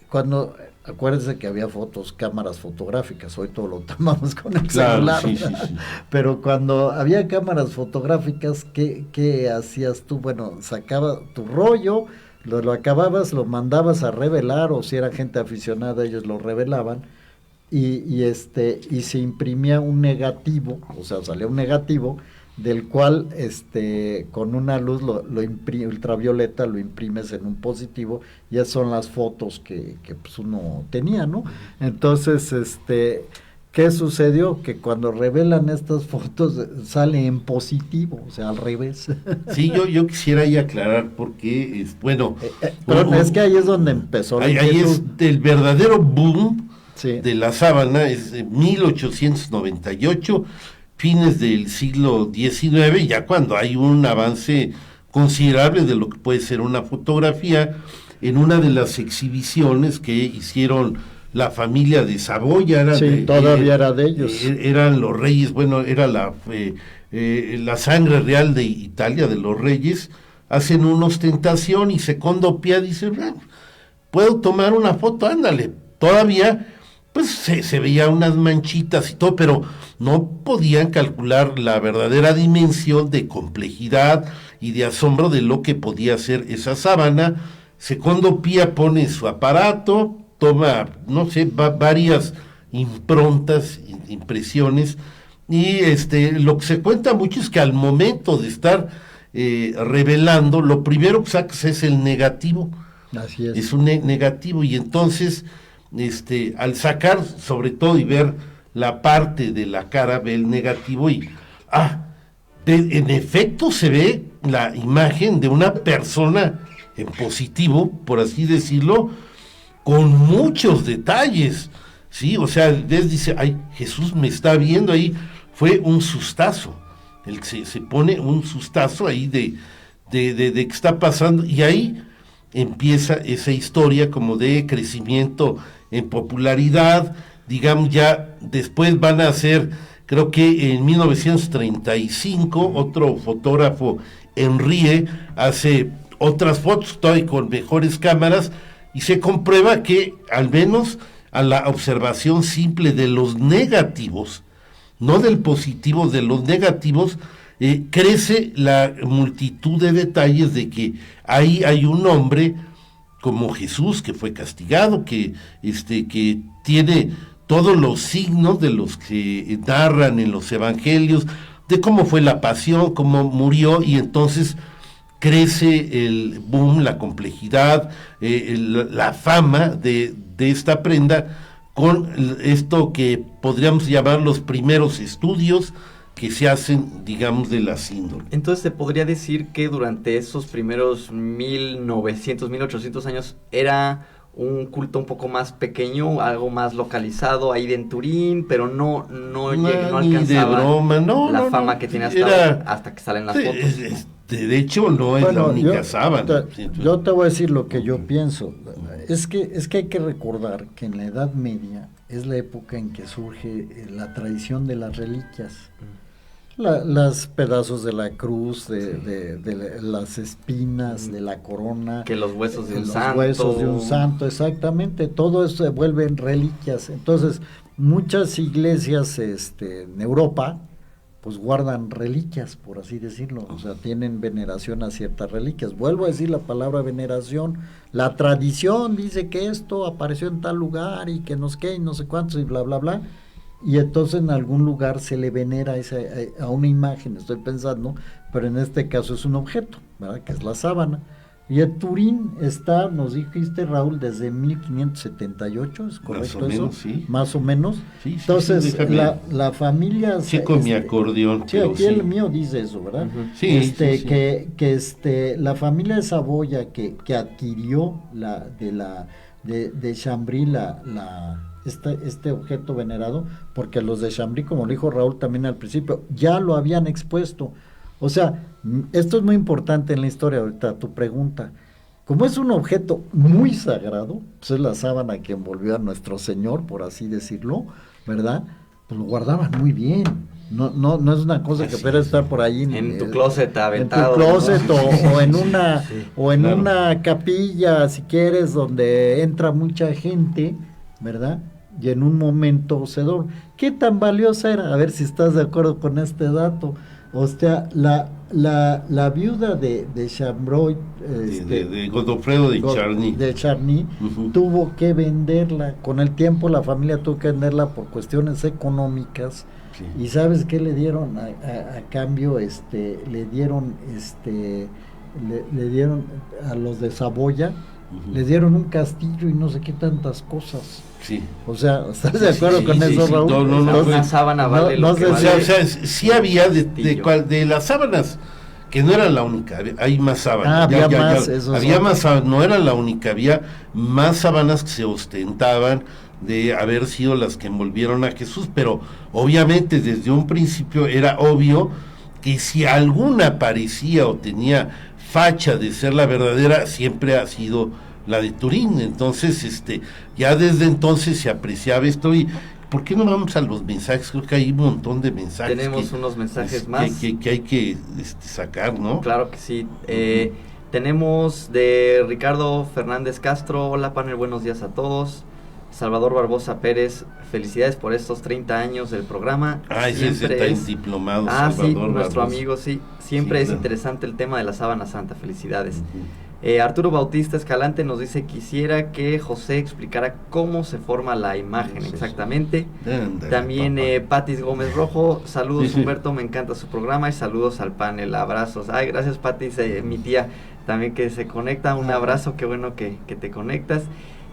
Cuando, acuérdense que había cámaras fotográficas, hoy todo lo tomamos con el celular, sí. Pero cuando había cámaras fotográficas, ¿qué hacías tú? Bueno, sacabas tu rollo, lo acababas, lo mandabas a revelar, o si era gente aficionada, ellos lo revelaban, y se imprimía un negativo, o sea, salía un negativo, del cual con una luz ultravioleta lo imprimes en un positivo, y esas son las fotos que pues uno tenía, ¿no? Entonces, ¿qué sucedió? Que cuando revelan estas fotos sale en positivo, o sea, al revés. Sí, yo quisiera ahí aclarar porque bueno, pero es que ahí es donde empezó. Ahí es el verdadero boom, sí, de la sábana, es de 1898, fines del siglo XIX, ya cuando hay un avance considerable de lo que puede ser una fotografía en una de las exhibiciones que hicieron la familia de Saboya. Todavía era de ellos. Eran los reyes, bueno, era la sangre real de Italia, de los reyes. Hacen una ostentación y Secondo Pia dice, puedo tomar una foto, ándale. Todavía pues se veía unas manchitas y todo, pero no podían calcular la verdadera dimensión de complejidad y de asombro de lo que podía ser esa sábana. Secondo Pia pone su aparato, toma, no sé, varias improntas, impresiones, y lo que se cuenta mucho es que al momento de estar revelando, lo primero que sacas es el negativo. Así es. Es un negativo, y entonces al sacar sobre todo y ver la parte de la cara, ve el negativo y en efecto se ve la imagen de una persona en positivo, por así decirlo, con muchos detalles, ¿sí? O sea, dice, ay, Jesús me está viendo ahí. Fue un sustazo, se pone un sustazo ahí de que está pasando, y ahí empieza esa historia como de crecimiento en popularidad. Digamos, ya después van a hacer, creo que en 1935, otro fotógrafo, Henrie, hace otras fotos todavía con mejores cámaras, y se comprueba que al menos a la observación simple de los negativos, no del positivo, de los negativos, crece la multitud de detalles de que ahí hay un hombre como Jesús que fue castigado, que tiene todos los signos de los que narran en los evangelios, de cómo fue la pasión, cómo murió, y entonces crece el boom, la complejidad, la fama de esta prenda, con esto que podríamos llamar los primeros estudios que se hacen, digamos, de la síndrome. Entonces se podría decir que durante esos primeros 1900, 1800 años era un culto un poco más pequeño, algo más localizado ahí en Turín, pero no alcanzaba de broma, la fama que tiene hasta que salen las fotos. De hecho, no es la única sábana. Yo te voy a decir lo que yo pienso. Es que hay que recordar que en la Edad Media es la época en que surge la tradición de las reliquias. Los pedazos de la cruz, de las espinas, de la corona. Que los huesos de un santo. Los huesos de un santo, exactamente. Todo eso se vuelven reliquias. Entonces, muchas iglesias en Europa pues guardan reliquias, por así decirlo, o sea, tienen veneración a ciertas reliquias. Vuelvo a decir la palabra veneración. La tradición dice que esto apareció en tal lugar y que no sé qué y no sé cuántos y bla, bla, bla, y entonces en algún lugar se le venera a una imagen, estoy pensando, pero en este caso es un objeto, ¿verdad?, que es la sábana. Y en Turín está, nos dijiste, Raúl, desde 1578, ¿es correcto eso? Menos, sí. Más o menos. Sí, entonces, la familia... Sí, con mi acordeón. Sí, aquí el mío dice eso, ¿verdad? Uh-huh. Sí, Que la familia de Saboya que adquirió de Chambry este objeto venerado, porque los de Chambry, como lo dijo Raúl también al principio, ya lo habían expuesto. O sea, esto es muy importante en la historia, ahorita tu pregunta. Como es un objeto muy sagrado, pues es la sábana que envolvió a nuestro Señor, por así decirlo, ¿verdad? Pues lo guardaban muy bien. No es una cosa que pueda estar por ahí en tu closet aventado. En tu closet, ¿no? o en una sí, claro, una capilla, si quieres, donde entra mucha gente, ¿verdad? Y en un momento sedor. ¿Qué tan valiosa era? A ver si estás de acuerdo con este dato. O sea, la viuda de Chambroy, de Godofredo de Charny, uh-huh, tuvo que venderla. Con el tiempo la familia tuvo que venderla por cuestiones económicas. Sí. ¿Y sabes qué le dieron a cambio? Le dieron a los de Saboya, uh-huh, le dieron un castillo y no sé qué tantas cosas. Sí. O sea, ¿estás de acuerdo con eso, Raúl? No, una sábana vale lo que vale. O sea, sí había de las sábanas, que no era la única, hay más sábanas. Había más, eso había más sábanas, no era la única, había más sábanas que se ostentaban de haber sido las que envolvieron a Jesús, pero obviamente desde un principio era obvio que si alguna parecía o tenía facha de ser la verdadera siempre ha sido la de Turín. Entonces, ya desde entonces se apreciaba esto. Y ¿por qué no vamos a los mensajes? Creo que hay un montón de mensajes. Tenemos unos mensajes más que hay que sacar, ¿no? Claro que sí. Tenemos de Ricardo Fernández Castro: hola panel, buenos días a todos. Salvador Barbosa Pérez: felicidades por estos 30 años del programa. Ese está en diplomado. Salvador sí, nuestro Barbosa. amigo, sí. Siempre es interesante el tema de la sábana santa. Felicidades. Arturo Bautista Escalante nos dice: quisiera que José explicara cómo se forma la imagen exactamente. También Patis Gómez Rojo: saludos Humberto, me encanta su programa y saludos al panel, abrazos. Ay, gracias Patis, mi tía también que se conecta, un abrazo, qué bueno que te conectas.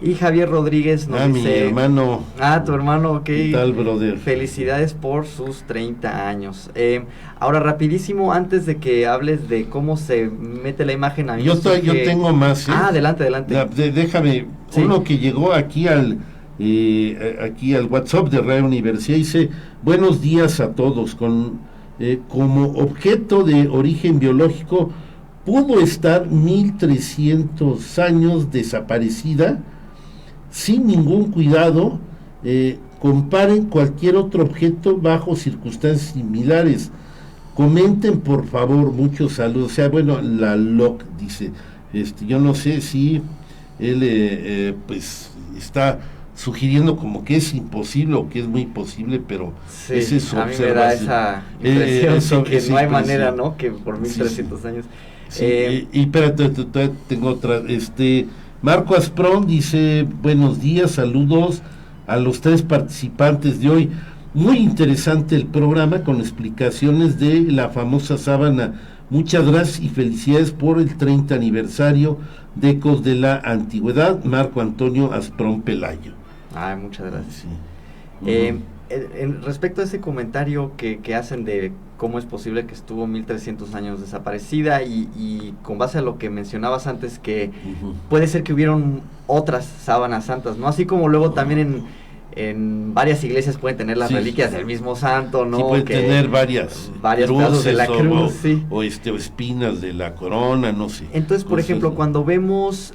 Y Javier Rodríguez nos dice: mi hermano. Tu hermano, ok. ¿Qué tal, brother? Felicidades por sus 30 años. Ahora, rapidísimo, antes de que hables de cómo se mete la imagen a mí. Yo tengo más. Adelante. Déjame, sí. Uno que llegó aquí al WhatsApp de Radio Universidad dice: buenos días a todos. Como objeto de origen biológico, pudo estar 1300 años desaparecida sin ningún cuidado. Comparen cualquier otro objeto bajo circunstancias similares. Comenten por favor, muchos saludos. O sea, bueno, la LOC dice, yo no sé si él pues está sugiriendo como que es imposible o que es muy posible, pero sí, esa es su a mí me da esa impresión que no hay manera, ¿no? Que por 1300 sí. años. Sí, y espérate, tengo otra. Marco Asprón dice: buenos días, saludos a los 3 participantes de hoy. Muy interesante el programa con explicaciones de la famosa sábana. Muchas gracias y felicidades por el 30 aniversario de Ecos de la Antigüedad. Marco Antonio Asprón Pelayo. Muchas gracias. Sí. Respecto a ese comentario que hacen de cómo es posible que estuvo 1300 años desaparecida y con base a lo que mencionabas antes, que puede ser que hubieron otras sábanas santas, ¿no? Así como luego también en varias iglesias pueden tener las reliquias del mismo santo, ¿no? Sí, pueden tener varias pedazos de la cruz, o espinas de la corona, no sé. Entonces, por ejemplo, cuando vemos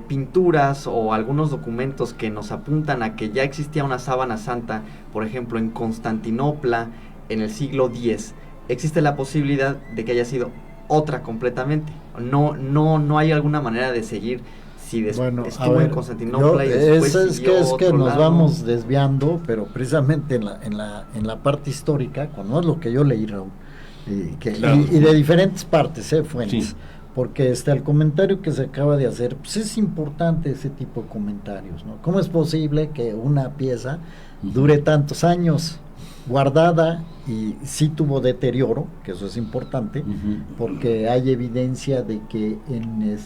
pinturas o algunos documentos que nos apuntan a que ya existía una sábana santa, por ejemplo, en Constantinopla, en el siglo X, existe la posibilidad de que haya sido otra completamente. No hay alguna manera de seguir si estuvo en Constantinopla y después es que nos lado. Vamos desviando, pero precisamente en la parte histórica, cuando es lo que yo leí, Raúl, y de diferentes partes, fuentes, sí. Porque el comentario que se acaba de hacer, pues es importante ese tipo de comentarios, ¿no? ¿Cómo es posible que una pieza dure tantos años guardada y sí tuvo deterioro, que eso es importante, porque hay evidencia de que en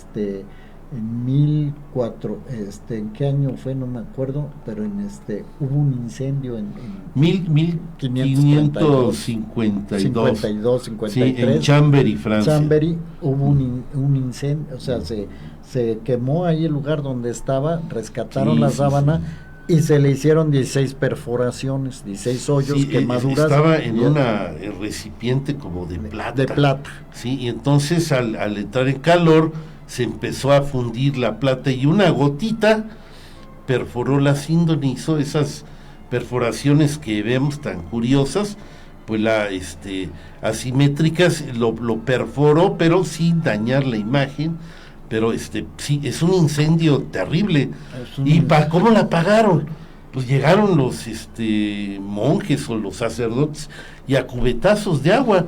1004, ¿en qué año fue? No me acuerdo, pero hubo un incendio en 1552, 52, 53, sí, en Chambéry, Francia. Chambéry, hubo un incendio, o sea, se quemó ahí el lugar donde estaba, rescataron la sábana. Y se le hicieron 16 perforaciones, 16 hoyos, quemaduras. Estaba en un recipiente como de plata. De plata. Sí, y entonces al entrar en calor se empezó a fundir la plata y una gotita perforó la síndone, hizo esas perforaciones que vemos tan curiosas, pues asimétricas, lo perforó, pero sin dañar la imagen. Pero sí, es un incendio terrible. ¿Y cómo la apagaron? Pues llegaron los monjes o los sacerdotes y a cubetazos de agua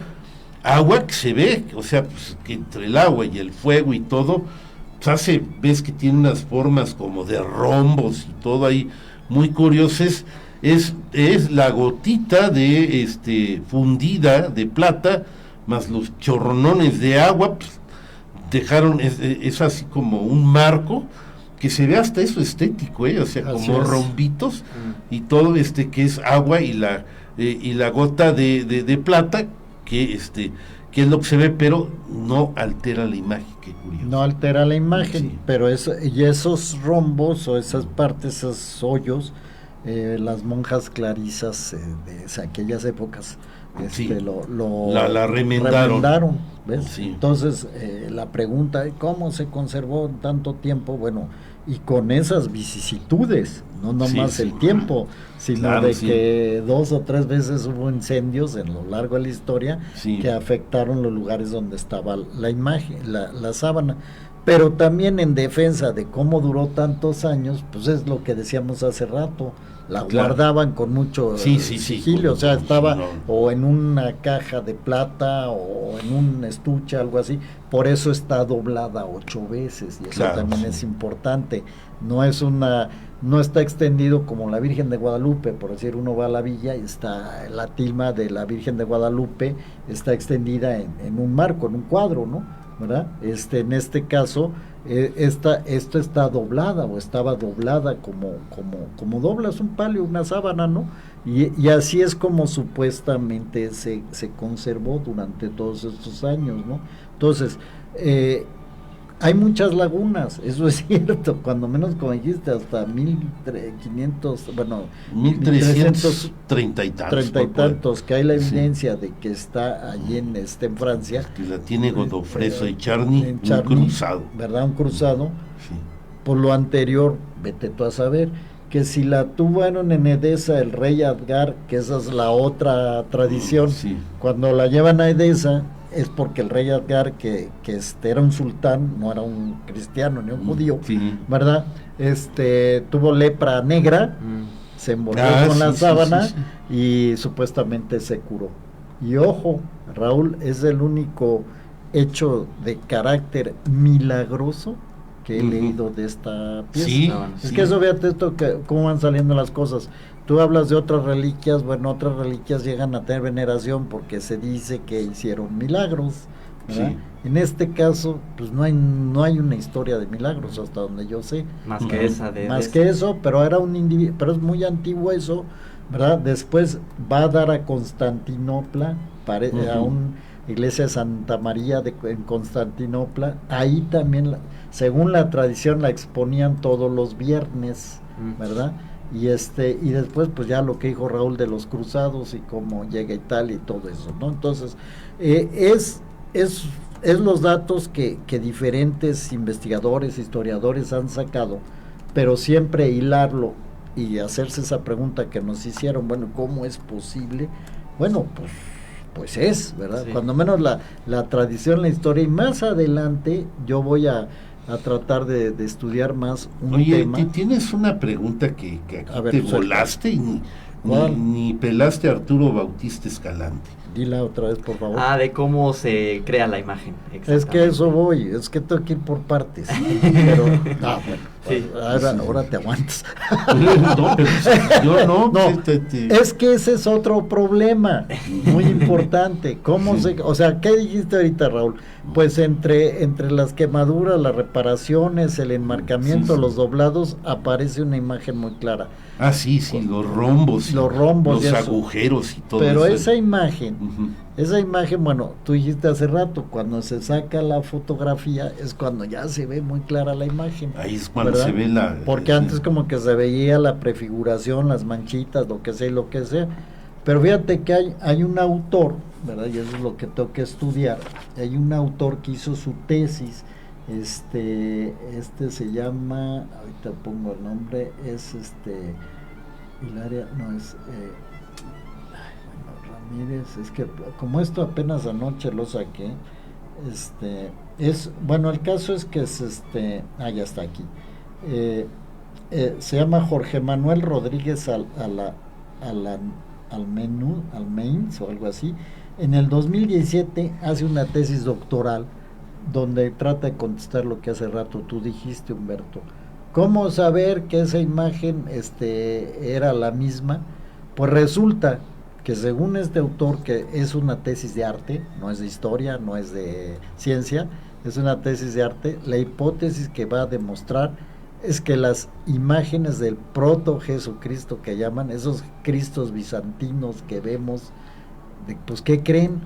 que se ve, o sea, pues, que entre el agua y el fuego y todo, pues ves que tiene unas formas como de rombos y todo ahí, muy curiosas. Es la gotita de fundida de plata, más los chorronones de agua, pues, dejaron, es así como un marco, que se ve hasta eso estético, o sea, así como rombitos, y todo que es agua y la gota de plata, que es lo que se ve, pero no altera la imagen, qué curioso. No altera la imagen, sí. Pero esos rombos o esas partes, esos hoyos, las monjas clarisas de aquellas épocas Sí. La remendaron. ¿ves? Sí. Entonces, la pregunta, ¿cómo se conservó tanto tiempo? Bueno, y con esas vicisitudes, no nomás Sí, sí. el tiempo, sino Claro, de sí. que 2 o 3 veces hubo incendios en lo largo de la historia Sí. que afectaron los lugares donde estaba la imagen, la sábana. Pero también en defensa de cómo duró tantos años, pues es lo que decíamos hace rato, la Claro. guardaban con mucho Sí, sí, sí, sigilio, con- o sea, con- estaba no. o en una caja de plata o en un estuche, algo así, por eso está doblada 8 veces, y eso Claro, también sí. es importante, no está extendido como la Virgen de Guadalupe, por decir, uno va a la villa y está la tilma de la Virgen de Guadalupe, está extendida en un marco, en un cuadro, ¿no? ¿Verdad? En este caso, esta está doblada o estaba doblada como doblas un palio, una sábana, ¿no? Y así es como supuestamente se conservó durante todos estos años, ¿no? Entonces, hay muchas lagunas, eso es cierto, cuando menos como dijiste, hasta 1500, bueno, 1330 y tantos. 30 y por ahí. tantos, que hay la Sí. evidencia de que está allí en Francia. Que la tiene Godofredo y Charny, En un Charny, cruzado. ¿verdad? Un cruzado. Sí. Por lo anterior, vete tú a saber, que si la tuvieron en Edesa el rey Adgar, que esa es la otra tradición, Sí. cuando la llevan a Edesa es porque el rey Adgar, que era un sultán, no era un cristiano ni un judío, Sí. ¿verdad? Tuvo lepra negra, se envolvió con la sí, sábana sí, sí. y supuestamente se curó. Y ojo, Raúl, es el único hecho de carácter milagroso que he Ujú. leído de esta pieza. Sí, Es sí. que eso, fíjate esto, cómo van saliendo las cosas. Tú hablas de otras reliquias, bueno, otras reliquias llegan a tener veneración porque se dice que hicieron milagros, ¿verdad? Sí. En este caso, pues no hay una historia de milagros hasta donde yo sé. Más que esa de... Más de que eso, pero era un individuo, pero es muy antiguo eso, ¿verdad? Después va a dar a Constantinopla, a Ujú. una iglesia de Santa María en Constantinopla. Ahí también, según la tradición, la exponían todos los viernes, ¿verdad? Y después pues ya lo que dijo Raúl de los cruzados y cómo llega a Italia y todo eso, ¿no? Entonces, es los datos que diferentes investigadores, historiadores han sacado, pero siempre hilarlo y hacerse esa pregunta que nos hicieron, bueno, ¿cómo es posible? Bueno, pues es, ¿verdad? Sí. Cuando menos la tradición, la historia, y más adelante yo voy a tratar de estudiar más un Oye, tema. tienes una pregunta que aquí A ver, te suelta. volaste y ¿Cuál? ni pelaste a Arturo Bautista Escalante. Dila otra vez, por favor. Ah, de cómo se crea la imagen. Es que exactamente. eso voy, es que tengo que ir por partes. Pero, bueno, Sí. ahora te aguantas. No, pero yo no. No, te- es que ese es otro problema muy importante. O sea, ¿qué dijiste ahorita, Raúl? Pues entre las quemaduras, las reparaciones, el enmarcamiento, Sí, sí. los doblados, aparece una imagen muy clara. Ah, sí, los rombos. Los rombos y Los eso. agujeros y todo Pero eso. esa imagen, Ujú. bueno, tú dijiste hace rato, cuando se saca la fotografía es cuando ya se ve muy clara la imagen. Ahí es cuando ¿verdad? se ve la... Porque sí. antes como que se veía la prefiguración, las manchitas, lo que sea y lo que sea. Pero fíjate que hay un autor, ¿verdad? Y eso es lo que tengo que estudiar. Hay un autor que hizo su tesis, este se llama, ahorita pongo el nombre, es Hilaria, no es... Ramírez, es que como esto apenas anoche lo saqué, bueno, el caso es que es ya está aquí. Se llama Jorge Manuel Rodríguez Almeins o algo así. En el 2017 hace una tesis doctoral donde trata de contestar lo que hace rato tú dijiste, Humberto. ¿Cómo saber que esa imagen era la misma? Pues resulta que según este autor, que es una tesis de arte, no es de historia, no es de ciencia, es una tesis de arte, la hipótesis que va a demostrar es que las imágenes del proto Jesucristo que llaman, esos Cristos bizantinos que vemos, pues ¿qué creen?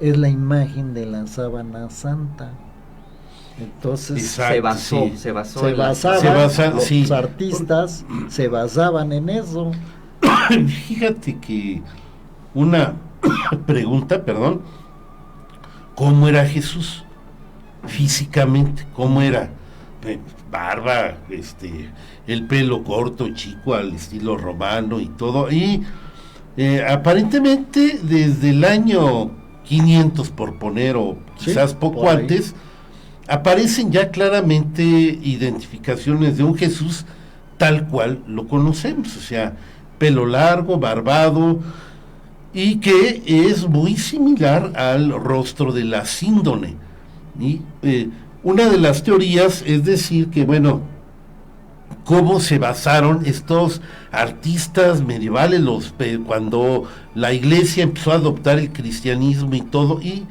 Es la imagen de la sábana santa. Entonces Exacto, se basó se en la- basaban, los sí. artistas se basaban en eso. Fíjate que una pregunta, perdón, ¿cómo era Jesús? Físicamente, ¿cómo era? Barba, el pelo corto, chico, al estilo romano y todo, y aparentemente desde el año 500, por poner, o quizás poco antes, aparecen ya claramente identificaciones de un Jesús tal cual lo conocemos, o sea, pelo largo, barbado, y que es muy similar al rostro de la síndone. Y una de las teorías es decir que, bueno, cómo se basaron estos artistas medievales cuando la iglesia empezó a adoptar el cristianismo y todo, y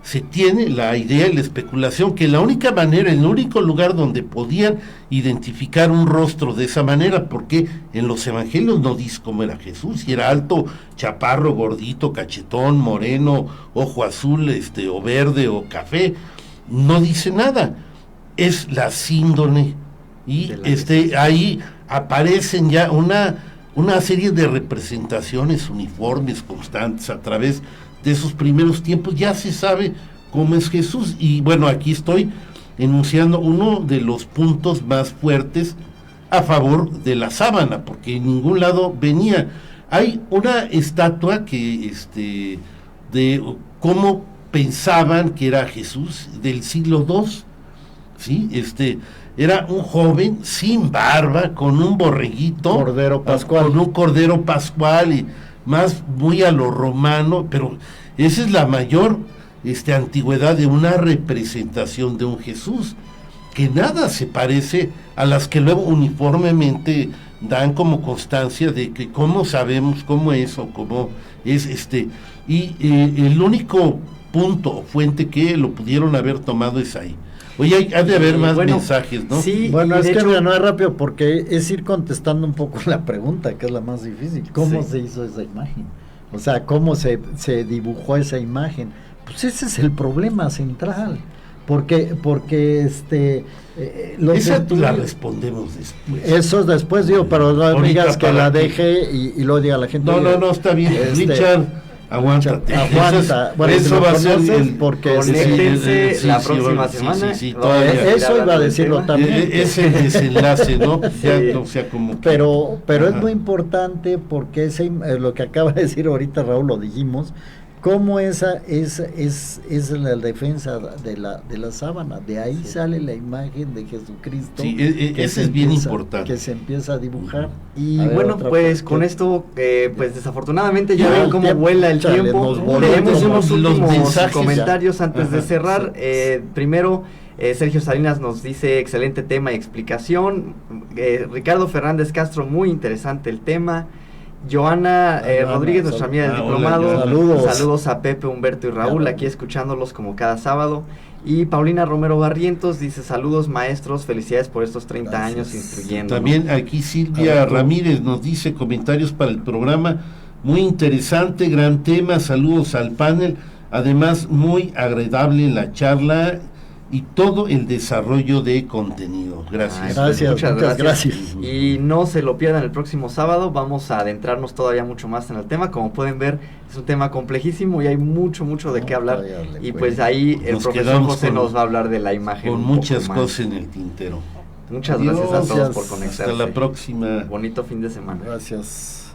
se tiene la idea y la especulación que la única manera, el único lugar donde podían identificar un rostro de esa manera, porque en los evangelios no dice cómo era Jesús, si era alto, chaparro, gordito, cachetón, moreno, ojo azul, o verde o café, no dice nada, es la síndone, y ahí aparecen ya una serie de representaciones uniformes constantes a través de esos primeros tiempos. Ya se sabe cómo es Jesús, y bueno, aquí estoy enunciando uno de los puntos más fuertes a favor de la sábana, porque en ningún lado venía. Hay una estatua que de cómo pensaban que era Jesús del siglo II, ¿sí? Era un joven sin barba, con un borreguito, Cordero Pascual, con un cordero pascual, y más muy a lo romano, pero esa es la mayor antigüedad de una representación de un Jesús, que nada se parece a las que luego uniformemente dan como constancia de que cómo sabemos cómo es o cómo es y el único punto o fuente que lo pudieron haber tomado es ahí. Oye, ha de haber más mensajes, ¿no? Sí, bueno, es que no es rápido, porque es ir contestando un poco la pregunta, que es la más difícil. ¿Cómo se hizo esa imagen? O sea, ¿cómo se dibujó esa imagen? Pues ese es el problema central. Porque esa la respondemos después. Eso después, digo, pero no digas que la deje y luego diga la gente. No, está bien. Richard, aguántate. Aguanta. Bueno, eso si va a ser porque la próxima semana. Eso iba a decirlo también. Es el desenlace, ¿no? Ya, o sea, como que, pero es muy importante, porque lo que acaba de decir ahorita Raúl, lo dijimos, cómo esa es la defensa de la sábana. De ahí sale la imagen de Jesucristo. Sí, ese es bien importante. Que se empieza a dibujar. Y bueno, pues con esto, pues desafortunadamente ya ven cómo vuela el tiempo. Tenemos unos últimos comentarios antes de cerrar. Primero, Sergio Salinas nos dice: excelente tema y explicación. Ricardo Fernández Castro, muy interesante el tema. Joana Rodríguez, nuestra amiga del diplomado, saludos a Pepe, Humberto y Raúl, aquí escuchándolos como cada sábado. Y Paulina Romero Barrientos dice: saludos maestros, felicidades por estos 30 años instruyendo. También aquí Silvia Ramírez nos dice: comentarios para el programa, muy interesante, gran tema, saludos al panel, además muy agradable la charla y todo el desarrollo de contenido. Gracias. Muchas gracias. Y no se lo pierdan el próximo sábado, vamos a adentrarnos todavía mucho más en el tema. Como pueden ver, es un tema complejísimo y hay mucho de qué hablar. Y pues ahí el profesor José nos va a hablar de la imagen. Con muchas cosas en el tintero. Muchas gracias a todos por conectarse. Hasta la próxima. Bonito fin de semana. Gracias.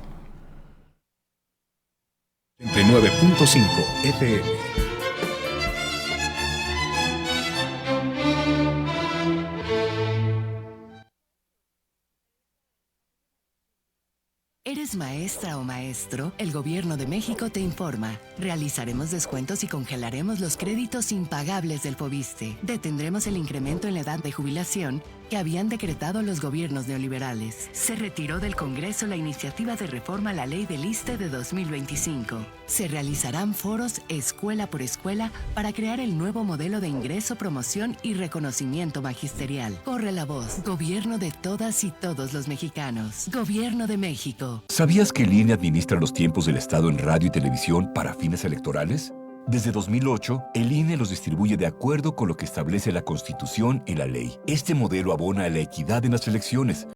39.5 FM. ¿Eres maestra o maestro? El Gobierno de México te informa. Realizaremos descuentos y congelaremos los créditos impagables del FOBISSSTE. Detendremos el incremento en la edad de jubilación que habían decretado los gobiernos neoliberales. Se retiró del Congreso la iniciativa de reforma a la Ley del ISSSTE de 2025. Se realizarán foros escuela por escuela para crear el nuevo modelo de ingreso, promoción y reconocimiento magisterial. Corre la voz. Gobierno de todas y todos los mexicanos. Gobierno de México. ¿Sabías que el INE administra los tiempos del Estado en radio y televisión para fines electorales? Desde 2008, el INE los distribuye de acuerdo con lo que establece la Constitución y la ley. Este modelo abona a la equidad en las elecciones,